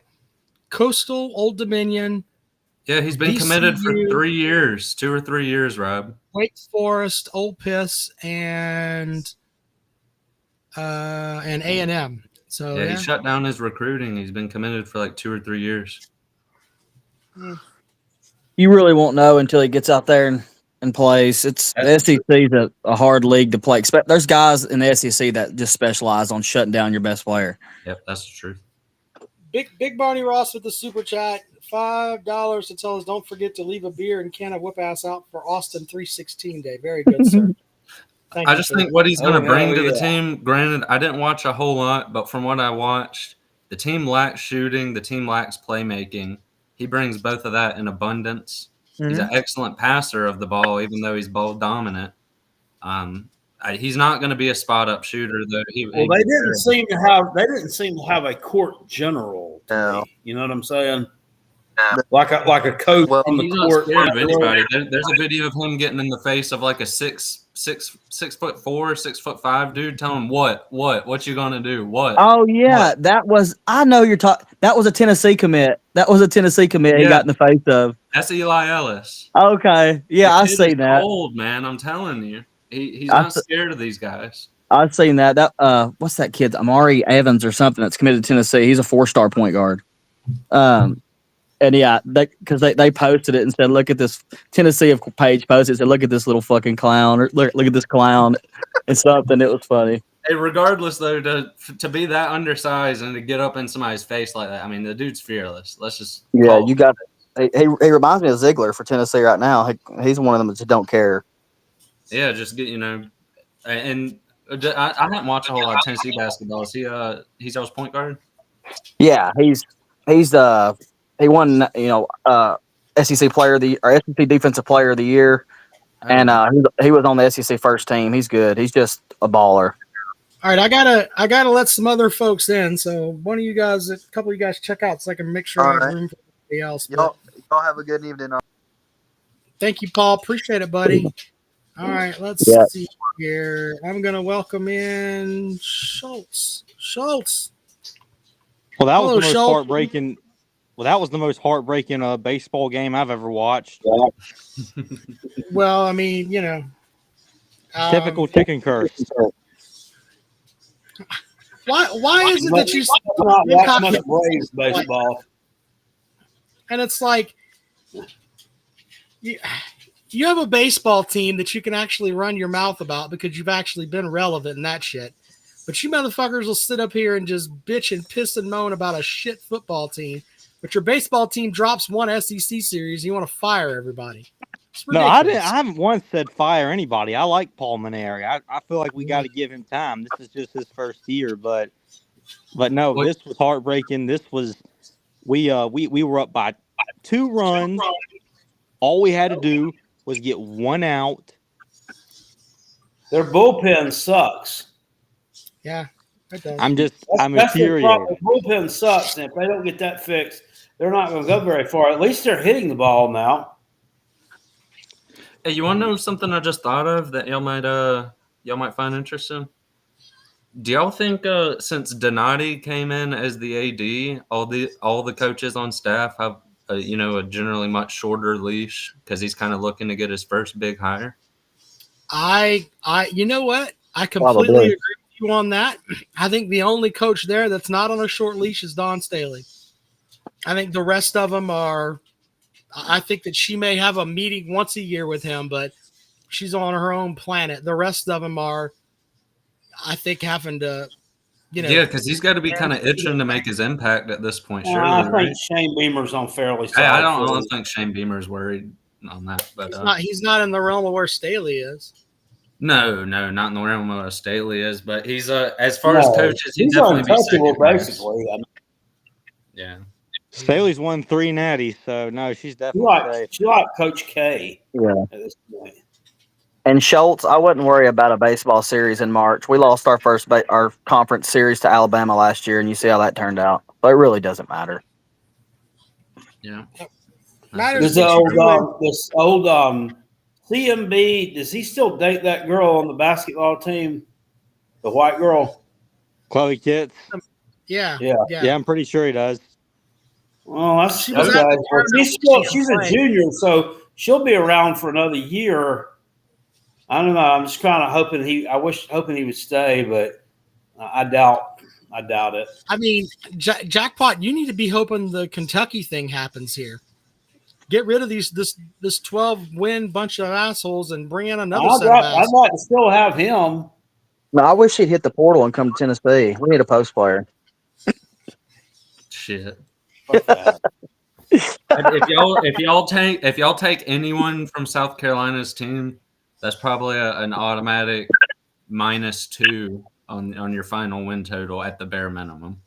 Coastal, Old Dominion. Yeah, he's been committed for 3 years, 2 or 3 years, Rob. Wake Forest, Ole Miss, and A&M. So yeah, he shut down his recruiting. He's been committed for like 2 or 3 years. You really won't know until he gets out there and plays. The SEC is a hard league to play. There's guys in the SEC that just specialize on shutting down your best player. Yep, that's the truth. Big Barney Ross with the super chat, $5 to tell us don't forget to leave a beer and can of whip ass out for Austin 316 Day. Very good, sir. I just think what he's going to bring to the team. Granted, I didn't watch a whole lot, but from what I watched, the team lacks shooting. The team lacks playmaking. He brings both of that in abundance. Mm-hmm. He's an excellent passer of the ball, even though he's ball dominant. He's not going to be a spot up shooter, though. They didn't seem to have a court general. You know what I'm saying? Like a coach on the court. Scared of anybody. There's a video of him getting in the face of like a 6'4", 6'5" dude, telling him what you gonna do? What? Oh yeah, what? That was. I know you're talking. That was a Tennessee commit. He got in the face of. That's Eli Ellis. Okay, yeah, I see that. Old man, I'm telling you, he's not scared of these guys. I've seen that. What's that kid? Amari Evans or something that's committed to Tennessee. He's a 4-star point guard. And yeah, because they posted it and said, "Look at this." Tennessee page posted it, said, "Look at this little fucking clown," or "Look at this clown." It's something. It was funny. Hey, regardless though, to be that undersized and to get up in somebody's face like that, I mean, the dude's fearless. Let's just You got. He reminds me of Ziegler for Tennessee right now. He's one of them that just don't care. Yeah, just get and I haven't watched a whole lot of Tennessee basketball. Is he's always point guard? Yeah, he won SEC player of the or SEC defensive player of the year, and he was on the SEC first team. He's good. He's just a baller. All right, I gotta let some other folks in. So one of you guys, a couple of you guys, check out so I can make sure I have room for everybody else. Y'all have a good evening. Thank you, Paul. Appreciate it, buddy. All right, let's see here. I'm gonna welcome in Schultz. Well, that was Hello, the most Schultz. heartbreaking. Well, that was the most heartbreaking baseball game I've ever watched. Well, I mean, Typical chicken curse. Why is it that you not watch much Braves baseball? And it's like you have a baseball team that you can actually run your mouth about because you've actually been relevant in that shit. But you motherfuckers will sit up here and just bitch and piss and moan about a shit football team. But your baseball team drops one SEC series, and you want to fire everybody. No, I didn't. I haven't once said fire anybody. I like Paul Maneri. I feel like we got to give him time. This is just his first year, but no, this was heartbreaking. This was we were up by 2 runs. All we had to do was get 1 out. Their bullpen sucks. Yeah, it does. I'm That's infuriated. The bullpen sucks, and if they don't get that fixed, they're not going to go very far. At least they're hitting the ball now. Hey, you want to know something I just thought of that y'all might find interesting? Do y'all think since Donati came in as the AD, all the coaches on staff have a generally much shorter leash because he's kind of looking to get his first big hire? You know what? I completely agree with you on that. I think the only coach there that's not on a short leash is Dawn Staley. I think the rest of them are. I think that she may have a meeting once a year with him, but she's on her own planet. The rest of them are, I think, having to, Yeah, because he's got to be kind of itching to make his impact at this point. Surely, I think right? Shane Beamer's on fairly solid. I don't think Shane Beamer's worried on that, but he's not in the realm of where Staley is. No, not in the realm of where Staley is. But he's as far as coaches, he's definitely untouchable, basically. Yeah. Staley's won 3 natties, so no, she's definitely safe. She like Coach K. Yeah. At this point. And Schultz, I wouldn't worry about a baseball series in March. We lost our first our conference series to Alabama last year, and you see how that turned out. But it really doesn't matter. Yeah. This old CMB, does he still date that girl on the basketball team? The white girl? Chloe Kitts? Yeah, I'm pretty sure he does. Well, that's okay. She's a junior, so she'll be around for another year. I don't know. I'm just kind of hoping hoping he would stay, but I doubt it. I mean, Jackpot, you need to be hoping the Kentucky thing happens here. Get rid of this 12-win bunch of assholes and bring in another set of assholes. I'd like to still have him. No, I wish he'd hit the portal and come to Tennessee. We need a post player. Shit. if y'all take anyone from South Carolina's team, that's probably an automatic -2 on your final win total at the bare minimum.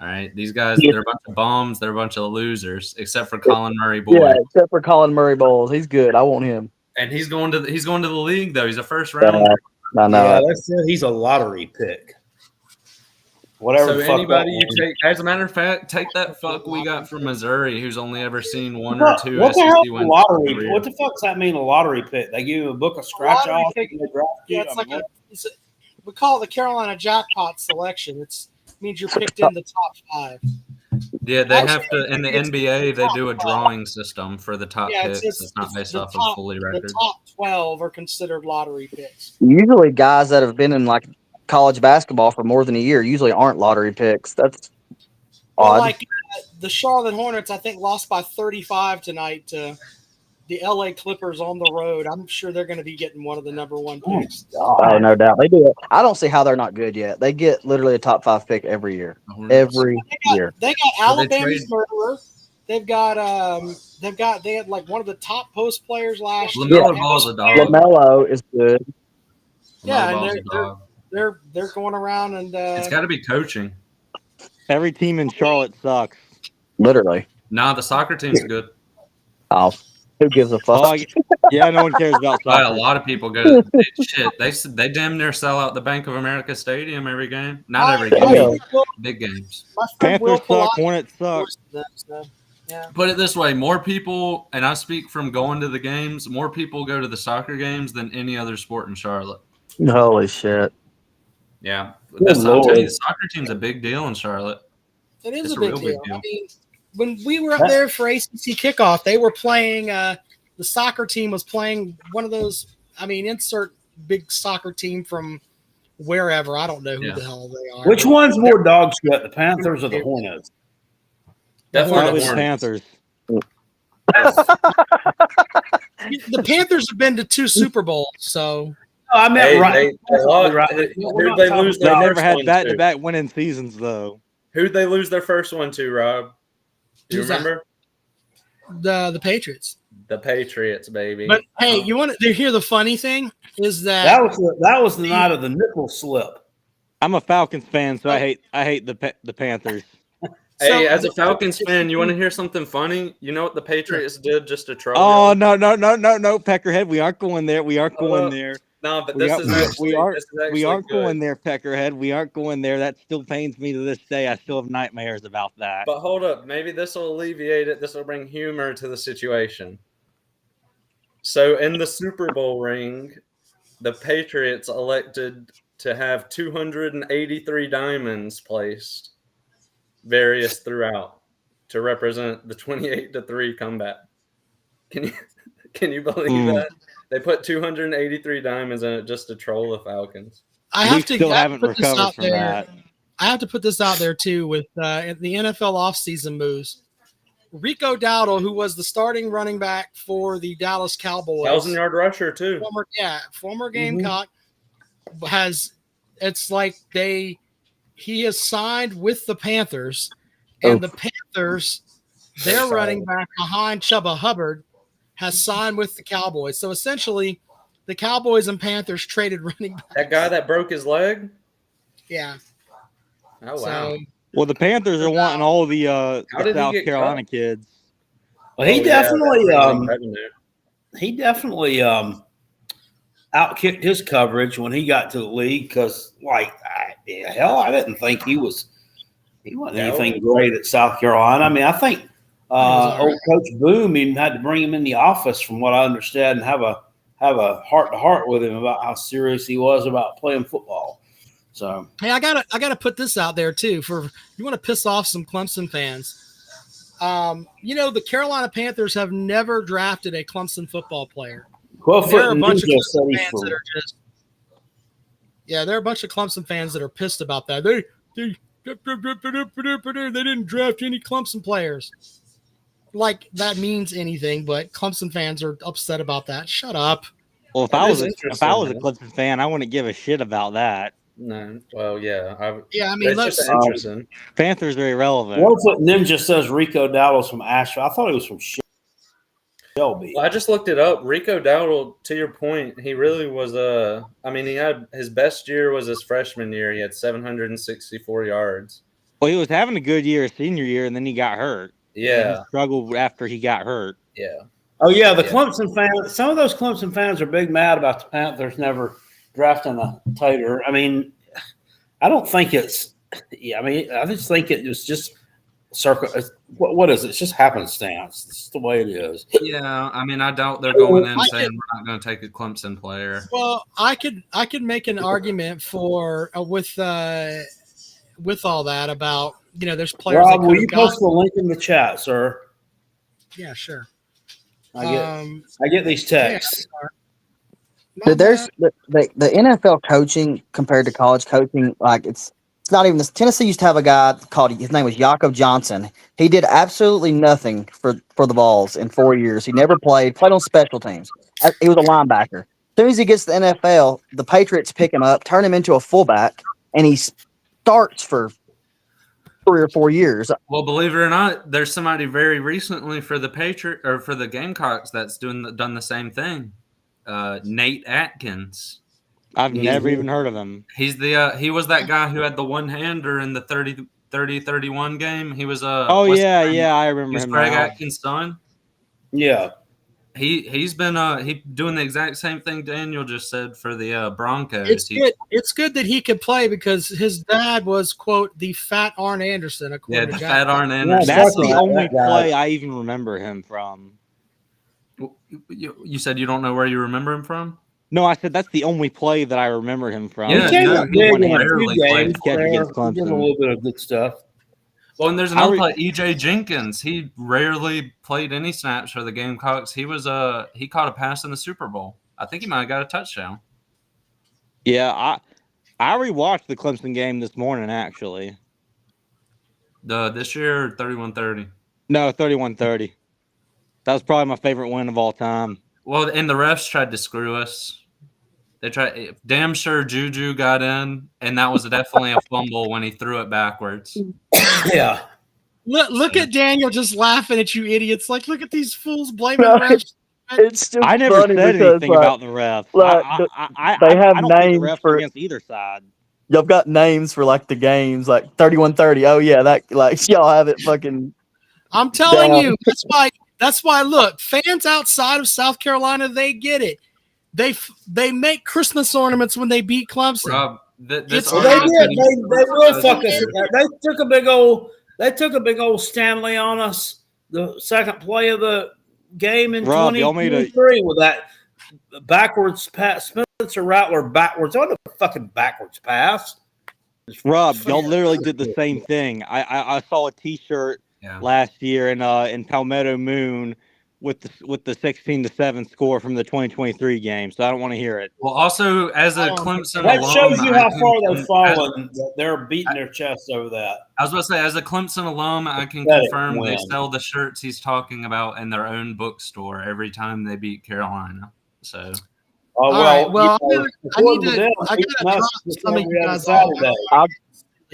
All right, these guys, they're a bunch of bums. They're a bunch of losers, except for Colin Murray Boyd. Yeah, except for Colin Murray Bowles. He's good. I want him. And he's going to the league though. He's a first rounder. I know. Yeah, that's it. He's a lottery pick. Whatever. So anybody you take, as a matter of fact, take that fuck we got from Missouri, who's only ever seen 1 or 2 what SEC the wins. Lottery? What the fuck does that mean? A lottery pick? They give you a book of scratch off. Yeah, we call it the Carolina Jackpot selection. It means you're picked in the top 5. Yeah, they Actually, have to in the it's NBA. They top do a 12. drawing system for the top Yeah, picks. It's not based the off of fully the record. top 12 are considered lottery picks. Usually, guys that have been in like college basketball for more than a year usually aren't lottery picks. That's Well, odd. like the Charlotte Hornets, I think lost by 35 tonight to the LA Clippers on the road. I'm sure they're going to be getting one of the number one picks. Oh, no doubt they do it. I don't see how they're not good yet. They get literally a top 5 pick every year. Every year. They got Well, they Alabama's trade- murderer. They had like one of the top post players last year. LaMelo Ball's a dog. LaMelo is good. Yeah, LaMelo and Ball's a dog. they're going around and It's got to be coaching. Every team in Charlotte sucks. Literally. Nah, the soccer team's good. Oh, who gives a fuck? Oh, yeah, no one cares about But a soccer. lot of people go. Shit, they damn near sell out the Bank of America Stadium every game. Not every game, big games. My friend Will Panthers suck, Pallotti Hornets suck. endorsed them, so, yeah. Put it this way: more people, and I speak from going to the games. More people go to the soccer games than any other sport in Charlotte. Holy shit. Yeah, I'll tell Lord. you, the soccer team's a big deal in Charlotte. It is It's a a big real deal. big deal. I mean, when we were up there for ACC kickoff, they were playing. The soccer team was playing one of those. I mean, insert big soccer team from wherever. I don't know who the hell they are. Which one's more dog shit, the Panthers or the Hornets? Probably Definitely the Panthers. The Panthers have been to 2 Super Bowls, so I meant Hey, right. who'd they lose They their never first had one back-to-back winning seasons, though. Who'd they lose their first one to, Rob? Do you Who's that? remember? the Patriots. The Patriots, baby. But hey, you want to hear the funny thing is that That was the night of the nipple slip. I'm a Falcons fan, so I hate the Panthers. Hey, as a Falcons fan, you want to hear something funny? You know what the Patriots did just to troll Oh you? no, Peckerhead, we aren't going there. We aren't going there. No, but We this aren't- is actually We aren't good. going there, Peckerhead. We aren't going there. That still pains me to this day. I still have nightmares about that. But hold up, maybe this will alleviate it. This will bring humor to the situation. So in the Super Bowl ring, the Patriots elected to have 283 diamonds placed, various throughout, to represent the 28-3 comeback. Can you believe that? They put 283 diamonds in it just to troll the Falcons. I have to still I have haven't to put this recovered out from there. that. I have to put this out there too with the NFL offseason moves. Rico Dowdle, who was the starting running back for the Dallas Cowboys, 1,000-yard rusher too. former Gamecock, he has signed with the Panthers, and the Panthers, their running back behind Chuba Hubbard, has signed with the Cowboys. So essentially, the Cowboys and Panthers traded running back. That guy that broke his leg? Yeah. Oh, wow. So, Well, the Panthers are wanting all the How did he South get Carolina cut? kids. Well, he Oh, yeah, he definitely outkicked his coverage when he got to the league because, I didn't think he wasn't anything great at South Carolina. I mean, I think old Coach Boom even had to bring him in the office, from what I understand, and have a heart to heart with him about how serious he was about playing football. So, hey, I gotta put this out there too. For you want to piss off some Clemson fans. The Carolina Panthers have never drafted a Clemson football player. There are a bunch of Clemson fans that are just, there are a bunch of Clemson fans that are pissed about that. They didn't draft any Clemson players. Like that means anything, but Clemson fans are upset about that. Shut up. Well, if I was a Clemson fan, I wouldn't give a shit about that. No, well, yeah. I mean, it's let's. just interesting. Panthers are irrelevant. One Foot Ninja says Rico Dowdle's from Asheville. I thought he was from Shelby. Well, I just looked it up. Rico Dowdle, to your point, he really was he had his best year was his freshman year. He had 764 yards. Well, he was having a good year senior year, and then he got hurt. Yeah. He struggled after he got hurt. Yeah. Oh, yeah, Clemson fans, some of those Clemson fans are big mad about the Panthers never drafting a tighter. I mean, I don't think it's – I just think it was just what is it? It's just happenstance. It's the way it is. Yeah, I mean, I doubt they're going in saying we're not going to take a Clemson player. Well, I could make an argument for with all that about there's players. Rob, will you post the link in the chat, sir? Yeah, sure. I get these texts. Dude, there's the NFL coaching compared to college coaching, like it's not even this. Tennessee used to have a guy called, his name was Jakob Johnson. He did absolutely nothing for the Vols in 4 years. He never played on special teams. He was a linebacker. As soon as he gets to the NFL, the Patriots pick him up, turn him into a fullback, and he starts for 3 or 4 years. Well, believe it or not, there's somebody very recently for the for the Gamecocks that's done the same thing. Nate Atkins. I've never even heard of him. He's he was that guy who had the one-hander in the 30-31 game. He was I remember him. Greg Atkins' son. Yeah. He's been doing the exact same thing Daniel just said for the Broncos. It's good that he could play because his dad was, quote, the fat Arn Anderson. Yeah, the fat Arn Anderson. That's the only play I even remember him from. You said you don't know where you remember him from? No, I said that's the only play that I remember him from. Yeah, he rarely played against Clemson. He did a little bit of good stuff. Well, and there's another play, EJ Jenkins. He rarely played any snaps for the Gamecocks. He caught a pass in the Super Bowl. I think he might have got a touchdown. Yeah, I rewatched the Clemson game this morning, actually. This year, 31-30. No, 31-30. That was probably my favorite win of all time. Well, and the refs tried to screw us. They tried. Damn sure Juju got in, and that was definitely a fumble when he threw it backwards. Yeah. Look at Daniel just laughing at you idiots. Like, look at these fools blaming the refs. It's still I never said anything about the refs. They have I don't names think the refs for against either side. Y'all got names for like the games, like 31-30. Oh yeah, that like y'all have it fucking. I'm telling you, that's why. Look, fans outside of South Carolina, they get it. They make Christmas ornaments when they beat Clemson. Rob, they did. They will fuck us. They took a big old Stanley on us. The second play of the game in 2023 with that backwards pass, Spencer Rattler backwards. What a fucking backwards pass. Rob, y'all literally did the same thing. I saw a T-shirt last year in Palmetto Moon with the 16-7 score from the 2023 game. So I don't want to hear it. Well, also as a Clemson that alum, shows you how far they've fallen. They're beating their chests over that. I was about to say, as a Clemson alum, I can confirm they sell the shirts he's talking about in their own bookstore every time they beat Carolina. So. Oh well. I gotta drop some of you guys off.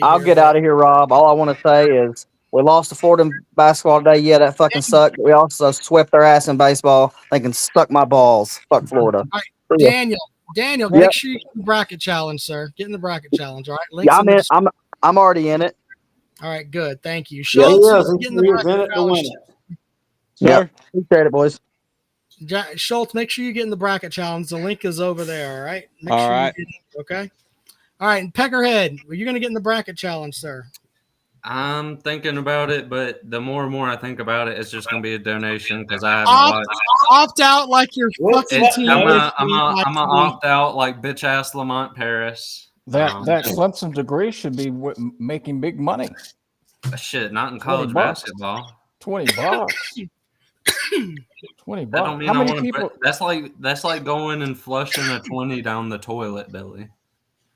I'll get out of here, Rob. All I want to say is we lost to Florida basketball today. Yeah, that fucking sucked. We also swept their ass in baseball. They can suck my balls. Fuck Florida. All right, Daniel, make sure you get in the bracket challenge, sir. Get in the bracket challenge, all right? Links I'm already in it. All right, good. Thank you. Schultz, get in the bracket challenge. Yeah, appreciate it, boys. Schultz, make sure you get in the bracket challenge. The link is over there, all right? All right. Okay. All right, and Peckerhead, are you going to get in the bracket challenge, sir? I'm thinking about it, but the more and more I think about it, it's just going to be a donation because I haven't watched. Opt out like your fucking team. I'm gonna opt out like bitch ass Lamont Paris. That Clemson degree should be making big money. Shit, not in college basketball. $20. $20. That don't mean How many people? That's like going and flushing a 20 down the toilet, Billy.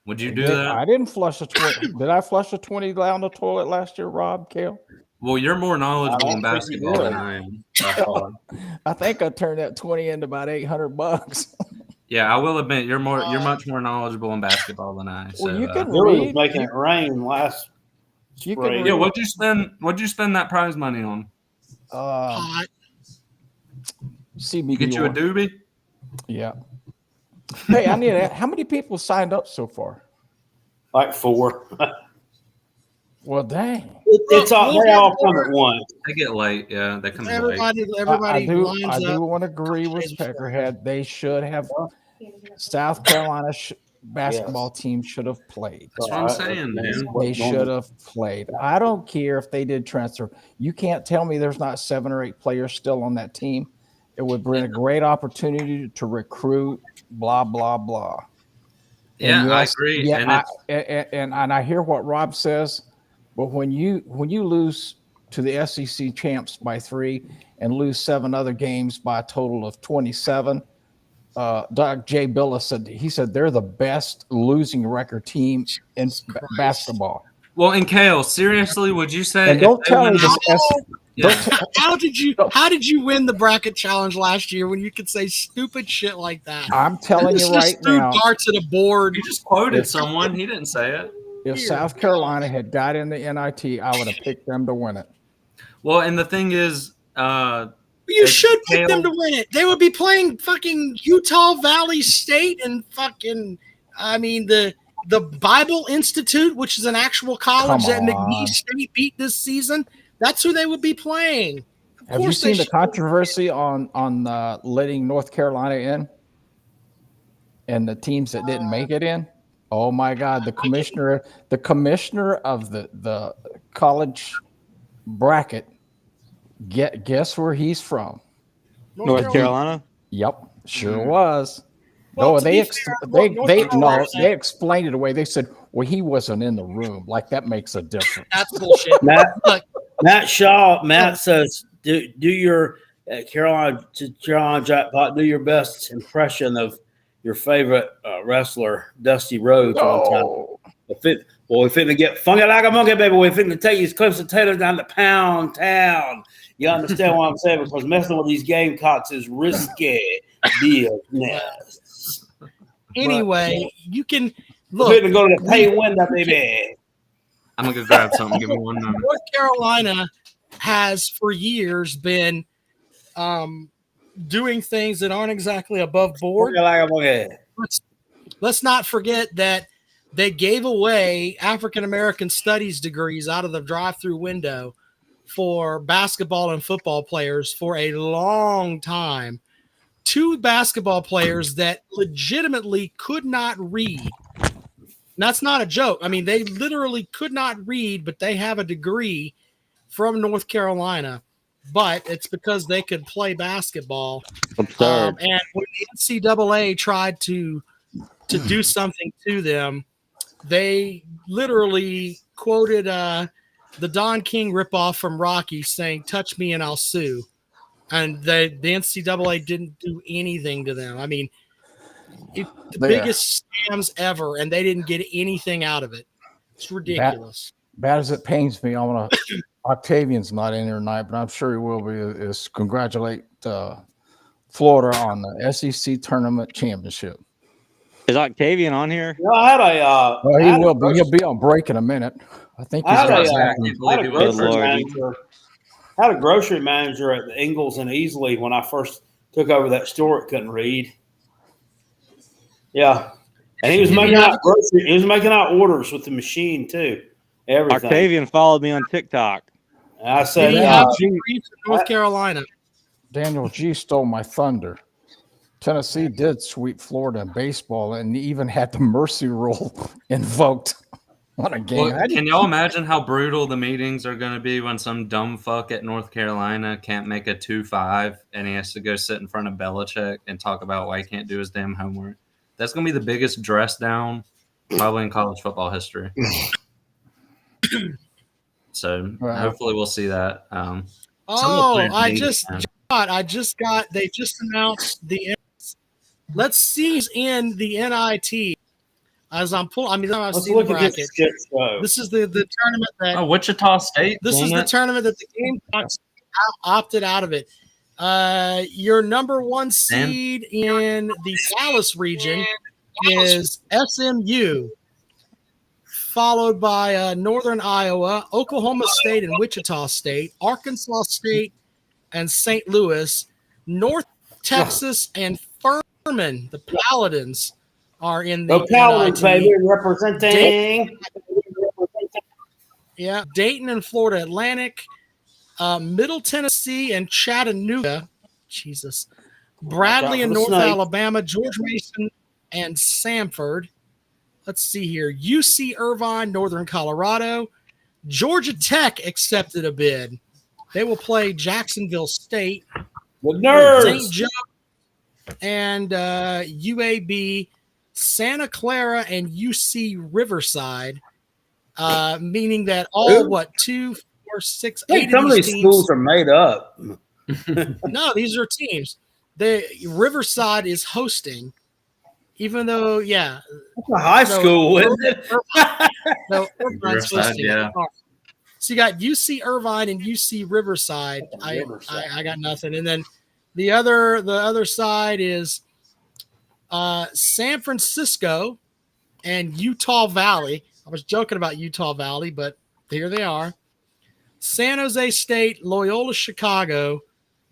Would you do that? I didn't flush a 20. Did I flush a 20 down the toilet last year, Rob, Kale? Well, you're more knowledgeable in basketball than I am. I think I turned that 20 into about $800. Yeah, I will admit you're much more knowledgeable in basketball than I. So, well, you can read. Making it rain last. You can yeah, what'd you spend that prize money on? CBD. Get you a doobie? Yeah. Hey, I need to ask, how many people signed up so far? Like 4. Well, dang. They all come at once. They get late. Yeah, they come late. Everybody I do up. want to agree with Peckerhead. They should have South Carolina basketball team should have played. That's what I'm saying, man. They should have played. I don't care if they did transfer. You can't tell me there's not 7 or 8 players still on that team. It would bring a great opportunity to recruit, blah, blah, blah. Yeah, I agree. Yeah, and I hear what Rob says, But when you lose to the SEC champs by 3 and lose 7 other games by a total of 27, Doc J. Billis said they're the best losing record team in basketball. Well, and Kale, seriously, would you say? And don't tell me this. How did you win the bracket challenge last year when you could say stupid shit like that? I'm telling you right now. Threw darts at a board. You just quoted someone. He didn't say it. If South Carolina had got in the NIT, I would have picked them to win it. Well, and the thing is, you should pick them to win it. They would be playing fucking Utah Valley State and fucking, the Bible Institute, which is an actual college that McNeese State beat this season. That's who they would be playing. Have you seen the controversy on letting North Carolina in and the teams that didn't make it in? Oh my God! The commissioner of the college bracket. Guess where he's from? North Carolina. Yep, sure was. Well, they explained it away. They said, "Well, he wasn't in the room. Like that makes a difference." That's bullshit. Matt Shaw. Matt says, "Do your Carolina Jackpot. Do your best impression of your favorite wrestler, Dusty Rhodes." Oh. We finna get funky like a monkey, baby. We finna take these Clemson Taters down to Pound Town. You understand what I'm saying? Because messing with these Gamecocks is risky business. Anyway, you can look. We're gonna go to the pay window, baby. I'm gonna go grab something. Give me 1 moment. North Carolina has for years been doing things that aren't exactly above board. Let's not forget that they gave away African American studies degrees out of the drive-through window for basketball and football players for a long time. 2 basketball players that legitimately could not read. And that's not a joke. I mean, they literally could not read, but they have a degree from North Carolina. But it's because they could play basketball. And when the NCAA tried to do something to them, they literally quoted the Don King ripoff from Rocky saying, "Touch me and I'll sue." And the NCAA didn't do anything to them. I mean, the biggest scams ever, and they didn't get anything out of it. It's ridiculous. Bad as it pains me, I want to. Octavian's not in here tonight, but I'm sure he will be. Is congratulate Florida on the SEC tournament championship. Is Octavian on here? No, I had a. Well, he will be. He'll be on break in a minute. I think he's got I had a grocery manager at the Ingalls and Easley when I first took over that store. It couldn't read. Yeah, and he was making out grocery. He was making out orders with the machine too. Everything. Octavian followed me on TikTok. I said, North Carolina. Daniel G stole my thunder. Tennessee did sweep Florida in baseball and even had the mercy rule invoked on a game. Well, can y'all imagine how brutal the meetings are going to be when some dumb fuck at North Carolina can't make a 2-5 and he has to go sit in front of Belichick and talk about why he can't do his damn homework? That's going to be the biggest dress down probably in college football history. So hopefully we'll see that. They just announced the. Let's see who's in the NIT. As I'm pulling, I've seen the bracket. This is the tournament that Wichita State. This is the tournament that the Gamecocks opted out of it. Your number 1 seed in the Dallas region is SMU, followed by Northern Iowa, Oklahoma State, and Wichita State, Arkansas State, and St. Louis, North Texas, and Furman. The Paladins are in the Paladins, baby, representing. Dayton and Florida Atlantic, Middle Tennessee and Chattanooga. Jesus. Bradley and North Alabama, George Mason and Samford. Let's see here. UC Irvine, Northern Colorado. Georgia Tech accepted a bid. They will play Jacksonville State. The Nerds. St. Joe and UAB, Santa Clara and UC Riverside. meaning that all 2, 4, 6, I think 8 some of of these these teams. schools are made up. No, these are teams. The Riverside is hosting, even though That's a high school, isn't it? No, Irvine's Riverside, hosting yeah. it. So you got UC Irvine and UC Riverside. Riverside. I got nothing. And then the other side is San Francisco and Utah Valley. I was joking about Utah Valley, but here they are. San Jose State, Loyola Chicago,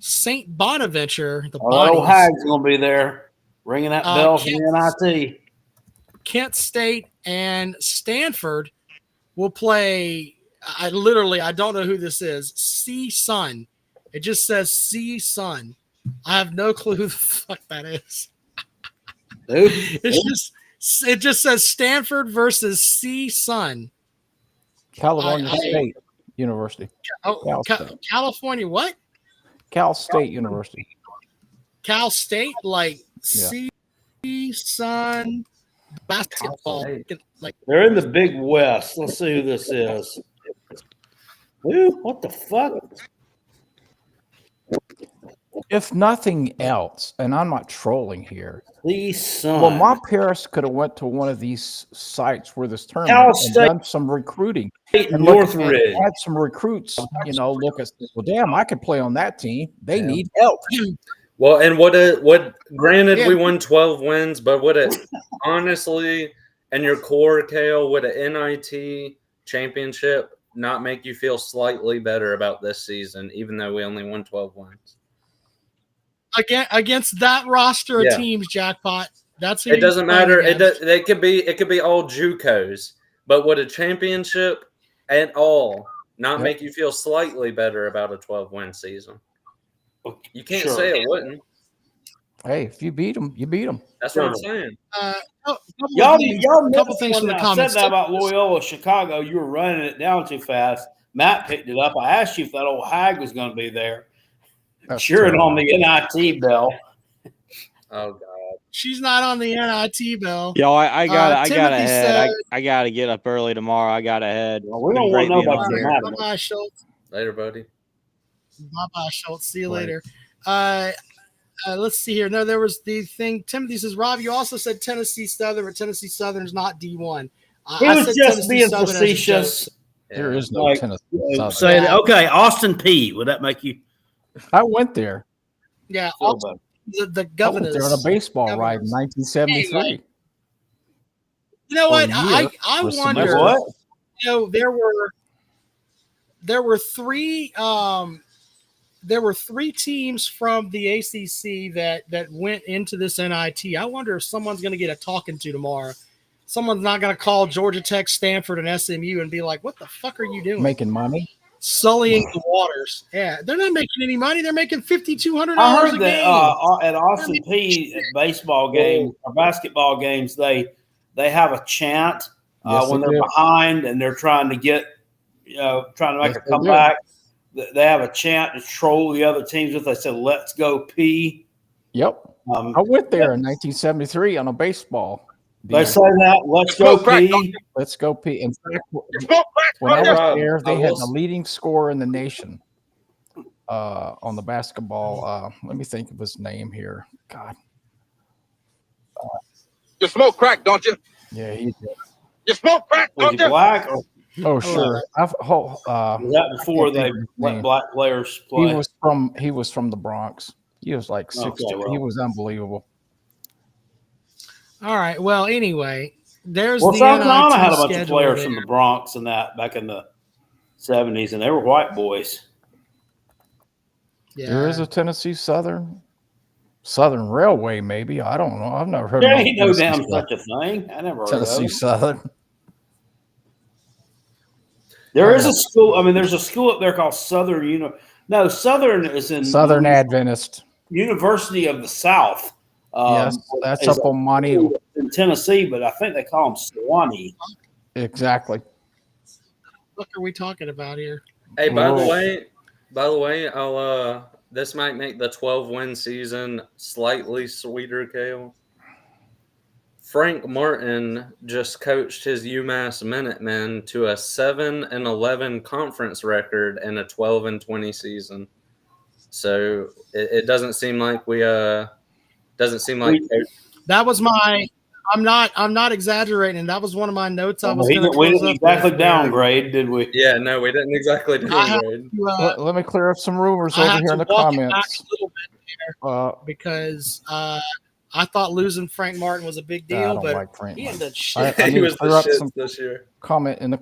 St. Bonaventure, the Old Bonnies, Hag's going to be there ringing that bell for the NIT. Kent State and Stanford will play. I don't know who this is. C-Sun. It just says C-Sun. I have no clue who the fuck that is. It just says Stanford versus C-Sun. California State University. Oh, California what? Cal State University. Cal State, like C-Sun basketball. Like they're in the Big West. Let's see who this is. Ooh, what the fuck? If nothing else, and I'm not trolling here. C-Sun. Well, my parents could have went to one of these sites where this tournament and done some recruiting. And Northridge had some recruits, look at, well, damn, I could play on that team. They need help. Well, and granted, we won 12 wins, but would it honestly, and your core, Kale, would an NIT championship not make you feel slightly better about this season, even though we only won 12 wins? Against that roster of teams, Jackpot. That's who it doesn't matter. It could be all JUCOs, but would a championship at all not make you feel slightly better about a 12-win season? You can't say it wouldn't. Hey, if you beat them, you beat them. That's what I'm saying. Y'all couple things from the comments. I said that about Loyola Chicago. You were running it down too fast. Matt picked it up. I asked you if that old hag was going to be there. Cheering on the NIT bell. Oh God, she's not on the NIT bell. Yo, I got ahead. I got to get up early tomorrow. I got ahead. Well, we don't want to know about your Bye-bye, Schultz. Later, buddy. Bye-bye, Schultz. See you later. Let's see here. No, there was the thing. Timothy says, Rob, you also said Tennessee Southern, but Tennessee Southern's not D1. He was just being facetious. There is no Tennessee Southern. Say okay, Austin P. Would that make you? I went there. Yeah, the governors. They're on a baseball ride in 1973. Anyway, you know what? I wonder. What? There were three. There were three teams from the ACC that went into this NIT. I wonder if someone's going to get a talking to tomorrow. Someone's not going to call Georgia Tech, Stanford, and SMU and be like, "What the fuck are you doing? Making money, sullying the waters." Yeah, they're not making any money. They're making $5,200. I heard that at Austin P at baseball games or basketball games, they have a chant when they're behind and they're trying to get, trying to make a comeback. They have a chant to troll the other teams with. They said, "Let's go P." Yep. I went there in 1973 on a baseball. They say that, "Let's go P." Let's go P. In fact, when I was there, they had the leading scorer in the nation on the basketball. Let me think of his name here. God. You smoke crack, don't you? Yeah, he did. You smoke crack, Was don't he you? black? Oh, sure. Was that before they let black players play? He was from the Bronx. He was like 60. He was unbelievable. All right. Well, anyway, there's South Carolina NIT had a bunch of players there. from the Bronx and that back in the 70s, and they were white boys. Yeah. There is a Tennessee Southern Railway, maybe. I don't know. I've never heard there of ain't no damn such a thing. I never heard Tennessee of Southern. There is a school. I mean, there's a school up there called Southern. Southern is in Southern Adventist University of the South. Yes, that's up on Monty in Tennessee, but I think they call them Sewanee. Exactly. What are we talking about here? Hey, by the way, I'll this might make the 12-win season slightly sweeter, Kale. Frank Martin just coached his UMass Minutemen to a 7-11 conference record and a 12-20 season. So it doesn't seem like that was my. I'm not exaggerating. That was one of my notes. I was we going to close didn't up exactly with, downgrade, did we? Yeah, no, we didn't exactly downgrade. Let me clear up some rumors I over had here to in the walk it back comments. a little bit there because I thought losing Frank Martin was a big I deal, don't but like Frank he Martin. ended shit. I He need was to clear the up shit some this year. comment in the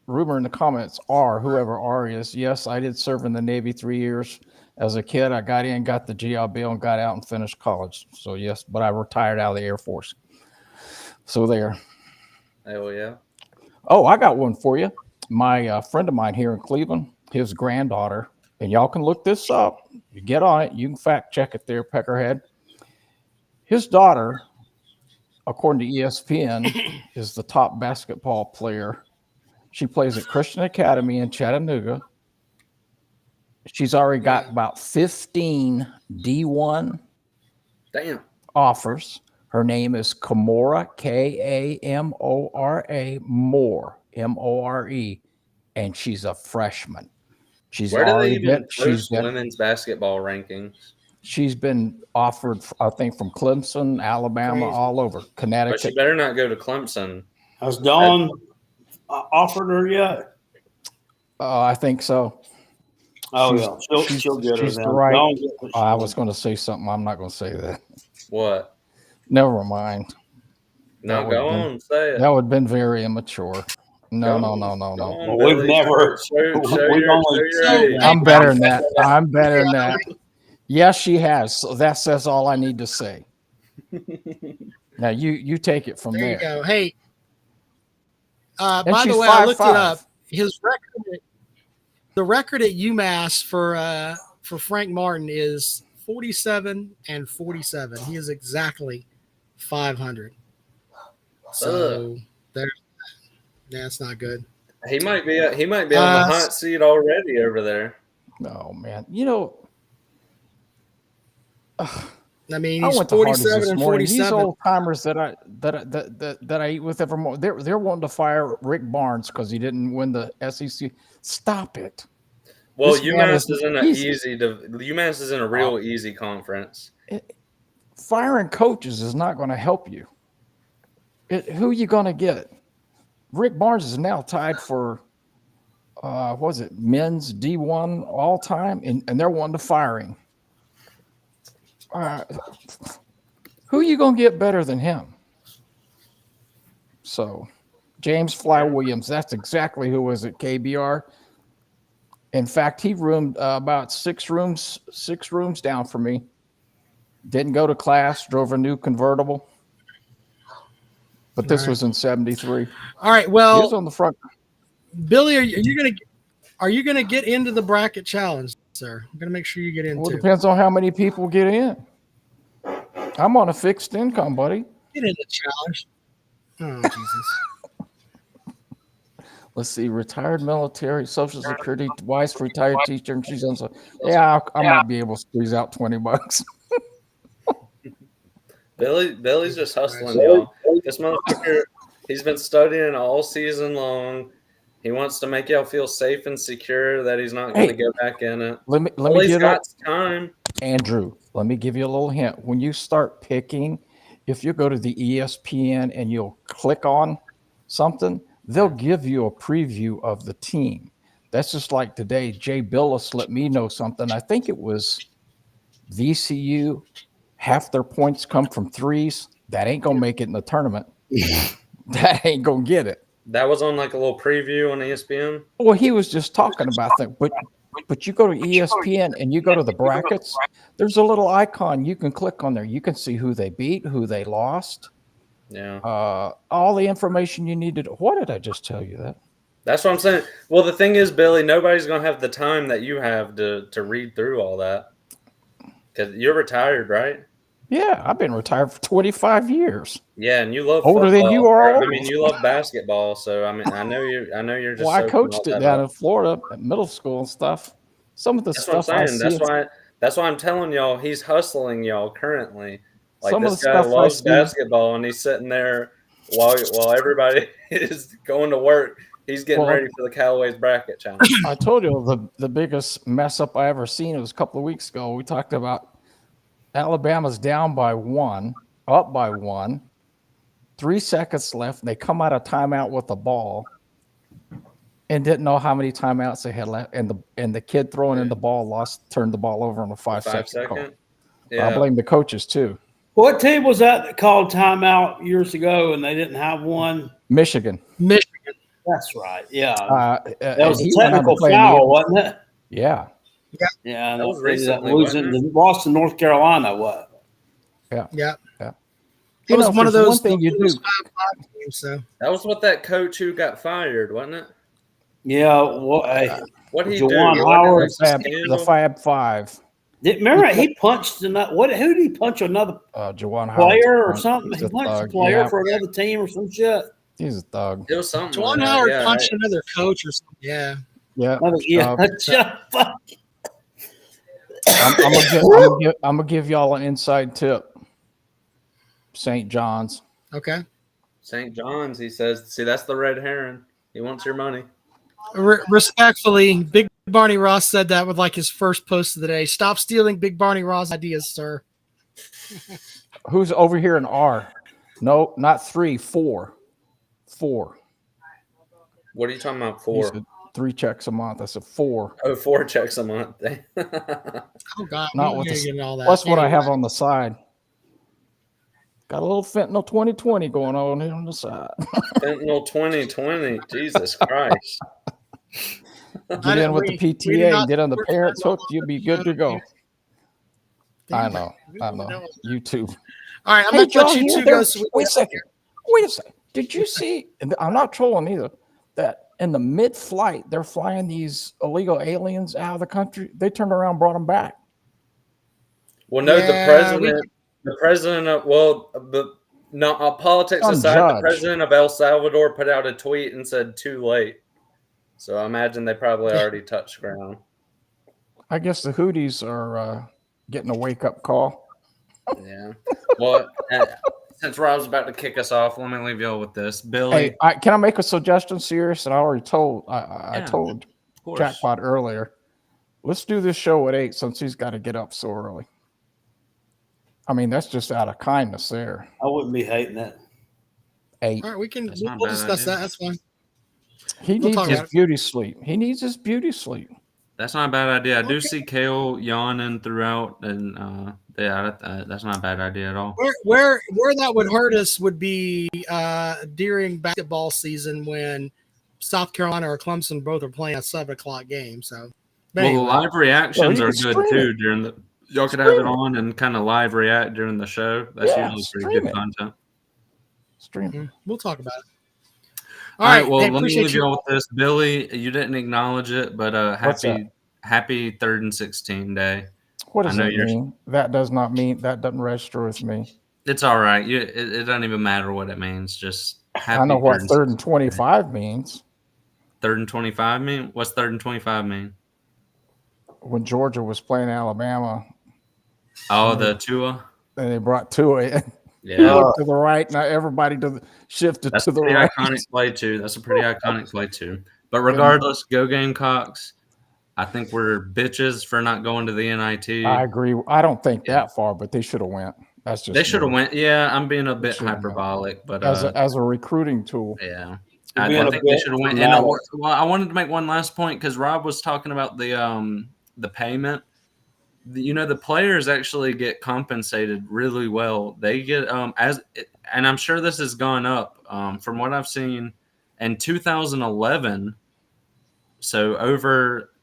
rumor in the comments. Whoever R is, yes, I did serve in the Navy 3 years. As a kid, I got in, got the GI Bill, and got out and finished college. So yes, but I retired out of the Air Force. So there. Oh yeah. Oh, I got one for you. My friend of mine here in Cleveland, his granddaughter, and y'all can look this up. You get on it. You can fact check it there, Peckerhead. His daughter, according to ESPN, is the top basketball player. She plays at Christian Academy in Chattanooga. She's already got about 15 D1 offers. Her name is Kamora, Kamora, Moore, More, and she's a freshman. Where do they even post women's basketball rankings? She's been offered, I think, from Clemson, Alabama, all over Connecticut. But she better not go to Clemson. Has Dawn offered her yet? I think so. Oh yeah, she'll get her. She's the right. I was going to say something. I'm not going to say that. What? Never mind. No, go on, say it. That would have been very immature. No. Well, we've never. I'm better than that. I'm better than that. Yes, she has. So that says all I need to say. Now you take it from there. There you go. Hey, by the way, I looked it up. His record, the record at UMass for Frank Martin is 47-47. He is exactly 500. So that's not good. He might be on the hot seat already over there. No, man. I mean, he's 47-47. These old timers that I eat with every morning, they're wanting to fire Rick Barnes because he didn't win the SEC. Stop it. Well, UMass is in a real easy conference. Firing coaches is not going to help you. Who are you going to get? Rick Barnes is now tied for men's D1 all time, and they're wanting to fire him. Who are you going to get better than him? So, James Fly Williams, that's exactly who was at KBR. In fact, he roomed about six rooms down from me. Didn't go to class, drove a new convertible. But this was in 73. All right, well, he was on the front. Billy, are you gonna get into the bracket challenge, sir? I'm gonna make sure you get into. Well, it depends on how many people get in. I'm on a fixed income, buddy. Get in the challenge. Oh, Jesus. Let's see. Retired military, Social Security, wife's retired teacher, and she's on. Yeah, I might be able to squeeze out $20. Billy's just hustling, y'all. This motherfucker, he's been studying all season long. He wants to make y'all feel safe and secure that he's not going to go back in it. Let me he's got time. Andrew, let me give you a little hint. When you start picking, if you go to the ESPN and you'll click on something, they'll give you a preview of the team. That's just like today. Jay Billis let me know something. I think it was VCU. Half their points come from threes. That ain't gonna make it in the tournament. That ain't gonna get it. That was on like a little preview on ESPN. Well, he was just talking about that. But you go to ESPN and you go to the brackets. There's a little icon you can click on there. You can see who they beat, who they lost. Yeah. All the information you needed. What did I just tell you that? That's what I'm saying. Well, the thing is, Billy, nobody's gonna have the time that you have to read through all that. Because you're retired, right? Yeah, I've been retired for 25 years. Yeah, and you love older football. Than you are. I mean, you love basketball, so I mean, I know you're just. Well, I coached it down in Florida at middle school and stuff. Some of the stuff what I'm saying. That's why I'm telling y'all he's hustling y'all currently. Like, Some of this the guy stuff I loves see, basketball, and he's sitting there while everybody is going to work. He's getting Well, ready for the Callaway's bracket challenge. I told you the biggest mess up I ever seen was a couple of weeks ago. We talked about Alabama's down by 1, up by 1, 3 seconds left, and they come out of timeout with the ball and didn't know how many timeouts they had left. And the kid throwing in the ball turned the ball over on a 5-second call. Yeah. I blame the coaches too. What team was that called timeout years ago and they didn't have one? Michigan. That's right. Yeah. That was a he went on to technical play in foul, wasn't it? Yeah. Yeah. That was They ended up recently, losing wasn't to Boston, North Carolina. What? Yeah. You It was know, one of there's those one thing you do. 5-5 games, so. That was what that coach who got fired, wasn't it? Yeah. What did he Jawan do? Howard, The Fab Five. Remember, he punched another. Who did he punch? Another Jawan Howard player or something? He's He a punched a thug. player Yeah, for another team or some shit. he's a thug. It was something. Juwan like that, Howard yeah, punched another coach or something. Yeah. Yeah. I'm gonna give y'all an inside tip. St. John's. Okay. St. John's, he says. See, that's the red heron. He wants your money. Respectfully, Big Barney Ross said that with like his first post of the day. Stop stealing Big Barney Ross ideas, sir. Who's over here in R? No, not 3, 4. 4. What are you talking about? He 4? said 3 checks a month. I said 4. Oh, 4 checks a month. Oh God, Not we with ain't getting all that. That's what I Anyway. have on the side. Got a little fentanyl 2020 going on here on the side. Fentanyl 2020. Jesus Christ. Get in with the PTA and get on the parents hook. You'll be good to go. I know. YouTube. All right, I'm Hey, going to let John, you two there- go. So wait a second. Wait a second. Did you see? And I'm not trolling either. That in the mid-flight, they're flying these illegal aliens out of the country. They turned around, and brought them back. Well, no, Yeah, the president of, not politics Some aside, the judge. president of El Salvador put out a tweet and said too late. So I imagine they probably already touched ground. I guess the Houthis are getting a wake-up call. Yeah. Well, since Rob's about to kick us off, let me leave y'all with this. Billy. Hey, can I make a suggestion, Sirius? And I already told I Yeah, told of course. Jackpot earlier. Let's do this show at 8 since he's got to get up so early. I mean, that's just out of kindness there. I wouldn't be hating that. 8. all right, we can That's not a we'll bad discuss idea. that. That's fine. He We'll needs talk his about it. beauty sleep. He needs his beauty sleep. That's not a bad idea. I do Okay. see Kale yawning throughout, and that's not a bad idea at all. Where that would hurt us would be during basketball season when South Carolina or Clemson both are playing a 7:00 game. So, but Well, the anyway. live reactions Well, are you good can stream too. it. During the y'all could have it Stream it. on and kind of live react during the show. That's Yeah, usually pretty stream good it. content. Stream. We'll talk about it. All right. Well, hey, let me appreciate leave you. y'all with this. Billy, you didn't acknowledge it, but What's happy 3rd and 16 day. What does I know that mean? That does not mean that doesn't register with me. It's all right. It doesn't even matter what it means. Just happy I know what 3rd 3rd and 25 means. 3rd and 25 mean? What's 3rd and 25 mean? When Georgia was playing Alabama, Oh, the Tua. and they brought Tua in. He Yeah, looked to the right. Now everybody shifted that's to a the pretty right. iconic play too. That's a pretty iconic play too. But regardless, go Gamecocks. I think we're bitches for not going to the NIT. I agree. I don't think that far, but they should have went. That's just They should have me. went. Yeah, I'm being a bit should've went. hyperbolic, but as a recruiting tool. yeah, You're I being a think they bit should have went. dramatic. Well, I wanted to make one last point because Rob was talking about the payment. The players actually get compensated really well. They get and I'm sure this has gone up from what I've seen in 2011. So over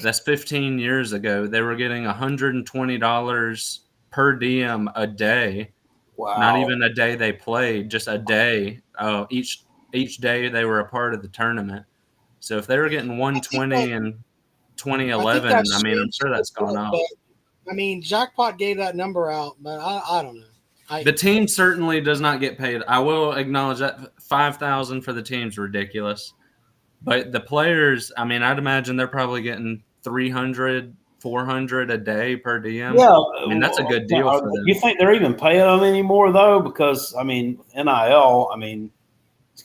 that's 15 years ago, they were getting $120 per diem a day. Wow. Not even a day they played, just a day. Each day they were a part of the tournament. So if they were getting 120 in 2011, I mean, I'm sure that's gone up. I mean, Jackpot gave that number out, but I don't know. The team certainly does not get paid. I will acknowledge that $5,000 for the team's ridiculous. But the players, I mean, I'd imagine they're probably getting $300 $400 a day per diem. Yeah, I mean that's a good deal for them. You think they're even paying them anymore though? Because I mean, NIL. I mean,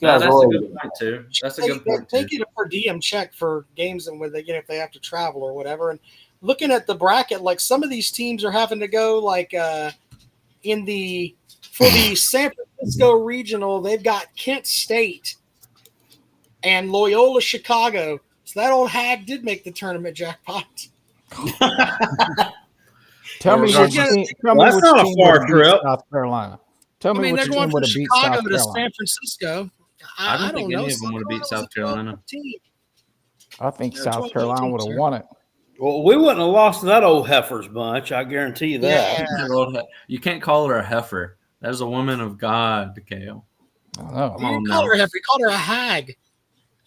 that's a good point too. That's a good point They too. get a per diem check for games and when they get if they have to travel or whatever. And looking at the bracket, like some of these teams are having to go like for the San Francisco regional, they've got Kent State and Loyola Chicago. So that old hag did make the tournament jackpot. Tell me which team. Tell me which team would have beat South Carolina. Tell me which team would have beat South Chicago to Carolina. San Francisco. I don't think know. any of them would have beat South Carolina. I think South Carolina would have won it. Well, we wouldn't have lost to that old heifer's bunch. I guarantee you that. Yeah. You can't call her a heifer. That is a woman of God, Kale. I know. You didn't call her a heifer. You called her a hag.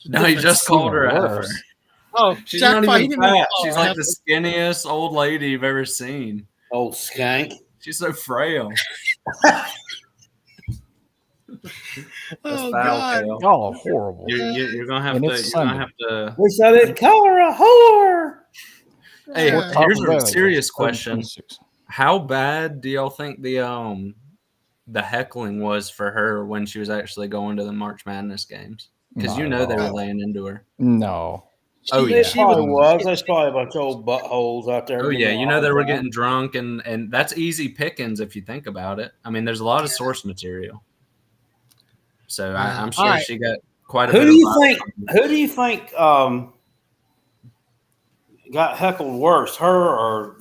No, you just called her a heifer. Oh, she's not even fat. She's like the skinniest old lady you've ever seen. Old skank. She's so frail. Oh God! Oh, horrible. You're gonna have to. You're gonna have to. At least I didn't call her a whore. Hey, here's a serious question: how bad do y'all think the heckling was for her when she was actually going to the March Madness games? Because you know they were laying into her. No. Oh yeah, she was. There's probably a bunch of old buttholes out there. Oh yeah, you know they were getting drunk, and that's easy pickings if you think about it. I mean, there's a lot of source material, so I'm sure she got quite a bit. Who do you think got heckled worse, her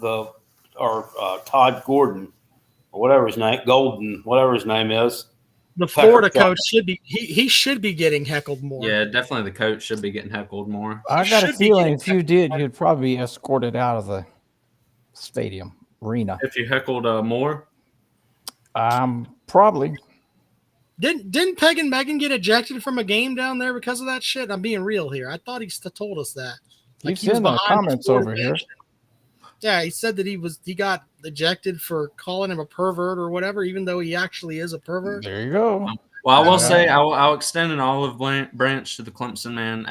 or Todd Gordon or whatever his name, Golden, whatever his name is? The Florida coach should be he should be getting heckled more. Yeah, definitely the coach should be getting heckled more. I got a feeling if you did, you'd probably be escorted out of the stadium arena. If you heckled more? Probably. Didn't Peg and Megan get ejected from a game down there because of that shit? I'm being real here. I thought he told us that. Like he's in the comments over here. Yeah, he said that he got ejected for calling him a pervert or whatever, even though he actually is a pervert. There you go. Well, I will say I'll extend an olive branch to the Clemson man.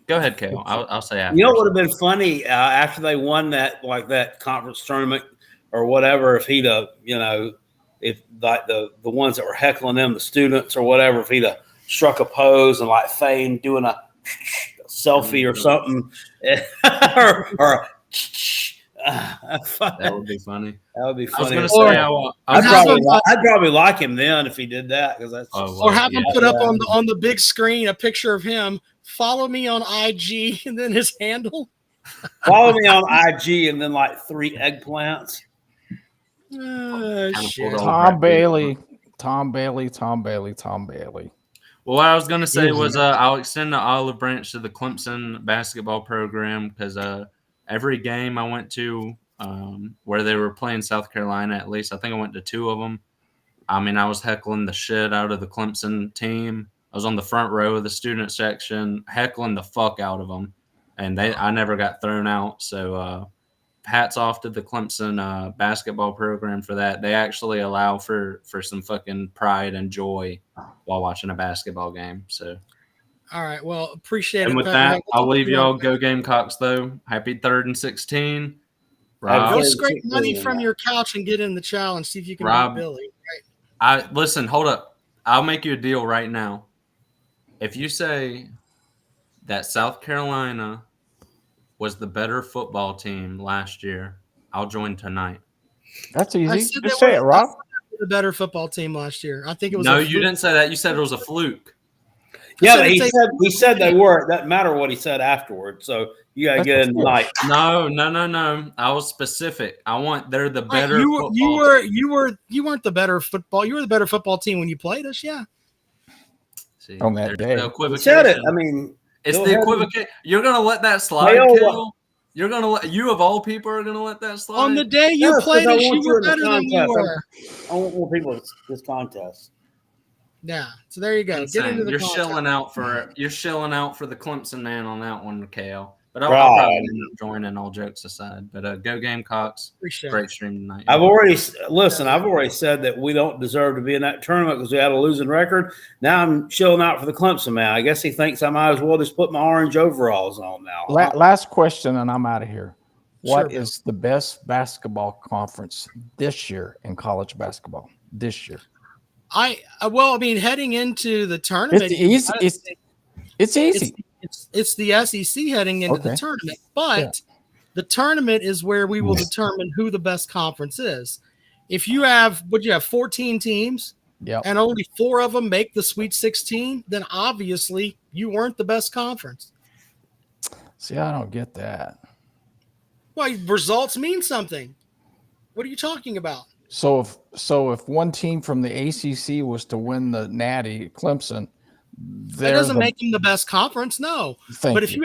Go ahead, Kale. I'll say after. You know what would have been funny after they won that conference tournament or whatever, if he'd have, if like the ones that were heckling them, the students or whatever, if he'd have struck a pose and like feigned doing a selfie or something, or that would be funny. That would be funny. I was going to say, I'd probably like him then if he did that, because that's. Or have him put up on the big screen a picture of him. Follow me on IG and then his handle. Follow me on IG and then like 3 eggplants. Shit. Tom Bailey. Well, what I was going to say was I'll extend the olive branch to the Clemson basketball program, because every game I went to where they were playing South Carolina, at least I think I went to 2 of them. I mean, I was heckling the shit out of the Clemson team. I was on the front row of the student section, heckling the fuck out of them, and I never got thrown out. So hats off to the Clemson basketball program for that. They actually allow for some fucking pride and joy while watching a basketball game. So, all right, well, appreciate it. And with that, I'll leave y'all. Go Gamecocks, though. Happy 3rd and 16. Rob, go scrape money from your couch and get in the challenge. See if you can beat Billy. Right? Listen. Hold up. I'll make you a deal right now. If you say that South Carolina was the better football team last year, I'll join tonight. That's easy. Just say it, Rob. The better football team last year. I think it was. No, you didn't say that. You said it was a fluke. Yeah, but he said they were. It doesn't matter what he said afterwards. So you got to get in tonight. No. I was specific. I want they're the better. You weren't the better football. You were the better football team when you played us. Yeah. See, on that day. No he said it. I mean, it's the equivocation. You're gonna let that slide, Kill? You're gonna let of all people are gonna let that slide on the day you played us. You were better than we were. I want more people in this contest. Yeah, so there you go. Get into the You're shilling out for the Clemson man on that one, Kale. But I'll probably end up joining, all jokes aside. But go Gamecocks. Appreciate Great it. stream tonight. I've already said that we don't deserve to be in that tournament because we had a losing record. Now I'm shilling out for the Clemson man. I guess he thinks I might as well just put my orange overalls on now. Last question, and I'm out of here. What Sure, is the best basketball conference this year in college basketball? This year, heading into the tournament, it's easy. It's the SEC heading into the tournament, but the tournament is where we will determine who the best conference is. If you have 14 teams, and only 4 of them make the Sweet 16, then obviously you weren't the best conference. See, I don't get that. Well, results mean something. What are you talking about? So if one team from the ACC was to win the Natty, Clemson, that doesn't make them the best conference. No, but if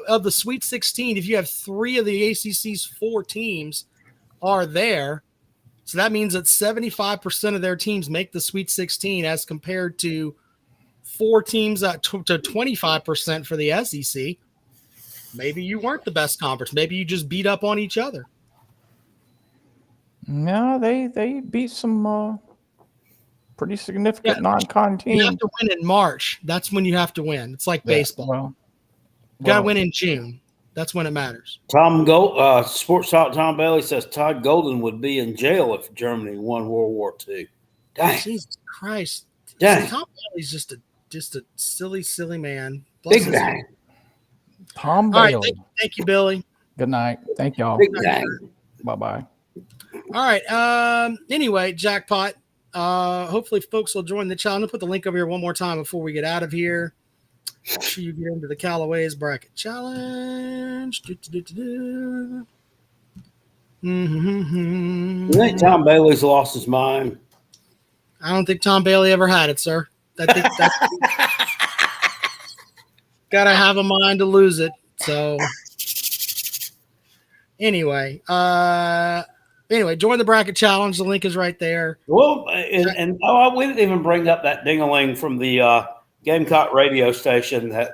of the Sweet 16, if you have 3 of the ACC's 4 teams are there, so that means that 75% of their teams make the Sweet 16 as compared to 4 teams to 25% for the SEC. Maybe you weren't the best conference. Maybe you just beat up on each other. No, they beat some pretty significant non-con teams. You have to win in March. That's when you have to win. It's like baseball. You got to win in June. That's when it matters. Sports Talk Tom Bailey says Todd Golden would be in jail if Germany won World War II. Dang. Jesus Christ. Dang. Tom Bailey's just a silly man. Big bang. Tom Bailey. All right, thank you, Billy. Good night. Thank y'all. Big bang. Bye-bye. All right. Anyway, Jackpot. Hopefully folks will join the channel. I'll put the link over here one more time before we get out of here. Make sure you get into the Callaway's bracket challenge. You think Tom Bailey's lost his mind? I don't think Tom Bailey ever had it, sir. I think that's gotta have a mind to lose it. So anyway, join the bracket challenge. The link is right there. Well, we didn't even bring up that ding-a-ling from the Gamecock radio station. Come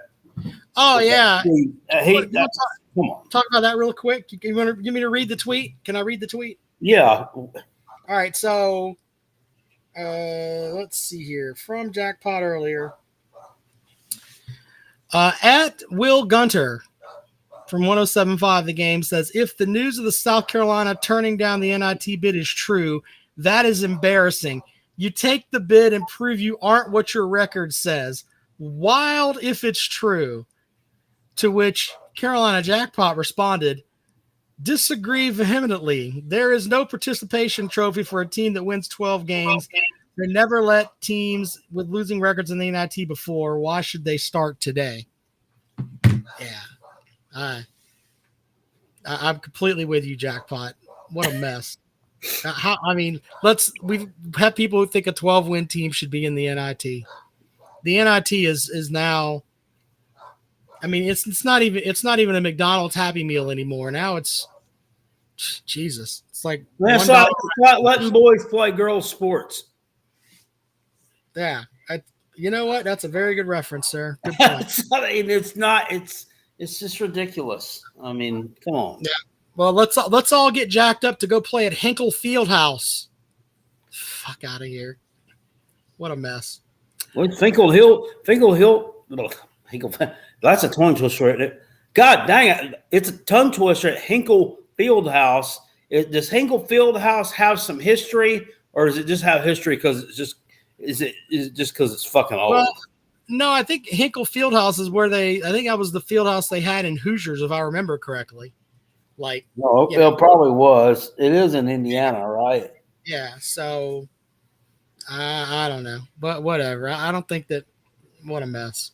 on, talk about that real quick. You want to give me to read the tweet? Can I read the tweet? Yeah. All right. So let's see here from Jackpot earlier. At Will Gunter from 107.5 The Game says, if the news of the South Carolina turning down the NIT bid is true, that is embarrassing. You take the bid and prove you aren't what your record says. Wild if it's true. To which Carolina Jackpot responded, disagree vehemently. There is no participation trophy for a team that wins 12 games. They never let teams with losing records in the NIT before. Why should they start today? Yeah. I'm completely with you, Jackpot. What a mess. We've had people who think a 12-win team should be in the NIT. The NIT is now, it's not even a McDonald's Happy Meal anymore. Now it's Jesus. It's like it's not letting boys play girls' sports. Yeah. You know what? That's a very good reference, sir. Good point. It's just ridiculous. I mean, come on. Yeah. Well, let's all get jacked up to go play at Hinkle Fieldhouse. Fuck out of here. What a mess. Well, Finkel Hill. That's a tongue twister right there. God dang it. It's a tongue twister at Hinkle Fieldhouse. Does Hinkle Fieldhouse have some history, or does it just have history because is it just because it's fucking old? Well, no, I think Hinkle Fieldhouse is where I think that was the fieldhouse they had in Hoosiers, if I remember correctly. It probably was. It is in Indiana, right? Yeah. So I don't know, but whatever. I don't think that. What a mess.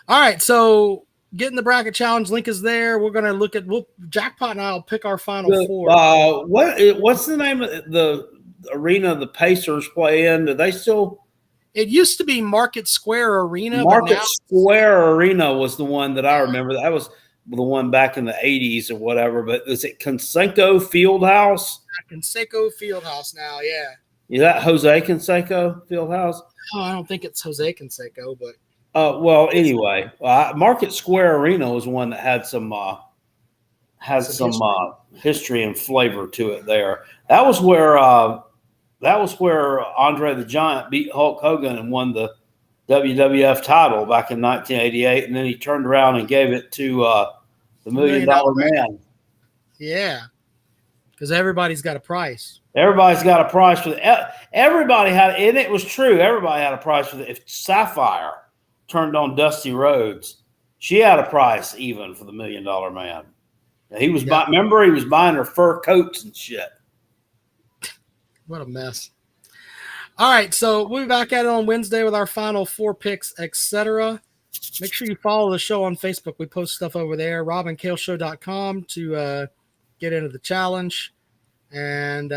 All right. So getting the bracket challenge link is there. We're going to look at, Jackpot and I'll pick our final 4. What's the name of the arena the Pacers play in? Do they still? It used to be Market Square Arena. Market Square Arena was the one that I remember. That was the one back in the 80s or whatever. But is it Canseco Fieldhouse? Canseco Fieldhouse now, yeah. Is that Jose Canseco Fieldhouse? Oh, I don't think it's Jose Canseco, but Well, anyway, Market Square Arena was one that had some history and flavor to it. There, that was where Andre the Giant beat Hulk Hogan and won the WWF title back in 1988, and then he turned around and gave it to the $1 Million Man. Yeah, because everybody's got a price. Everybody's got a price for the. Everybody had, and it was true. Everybody had a price for the. If Sapphire turned on Dusty Rhodes, she had a price even for the $1 Million Man. He was remember he was buying her fur coats and shit. What a mess. All right, so we'll be back at it on Wednesday with our final 4 picks, etc. Make sure you follow the show on Facebook. We post stuff over there. RobandKaleShow.com to get into the challenge. And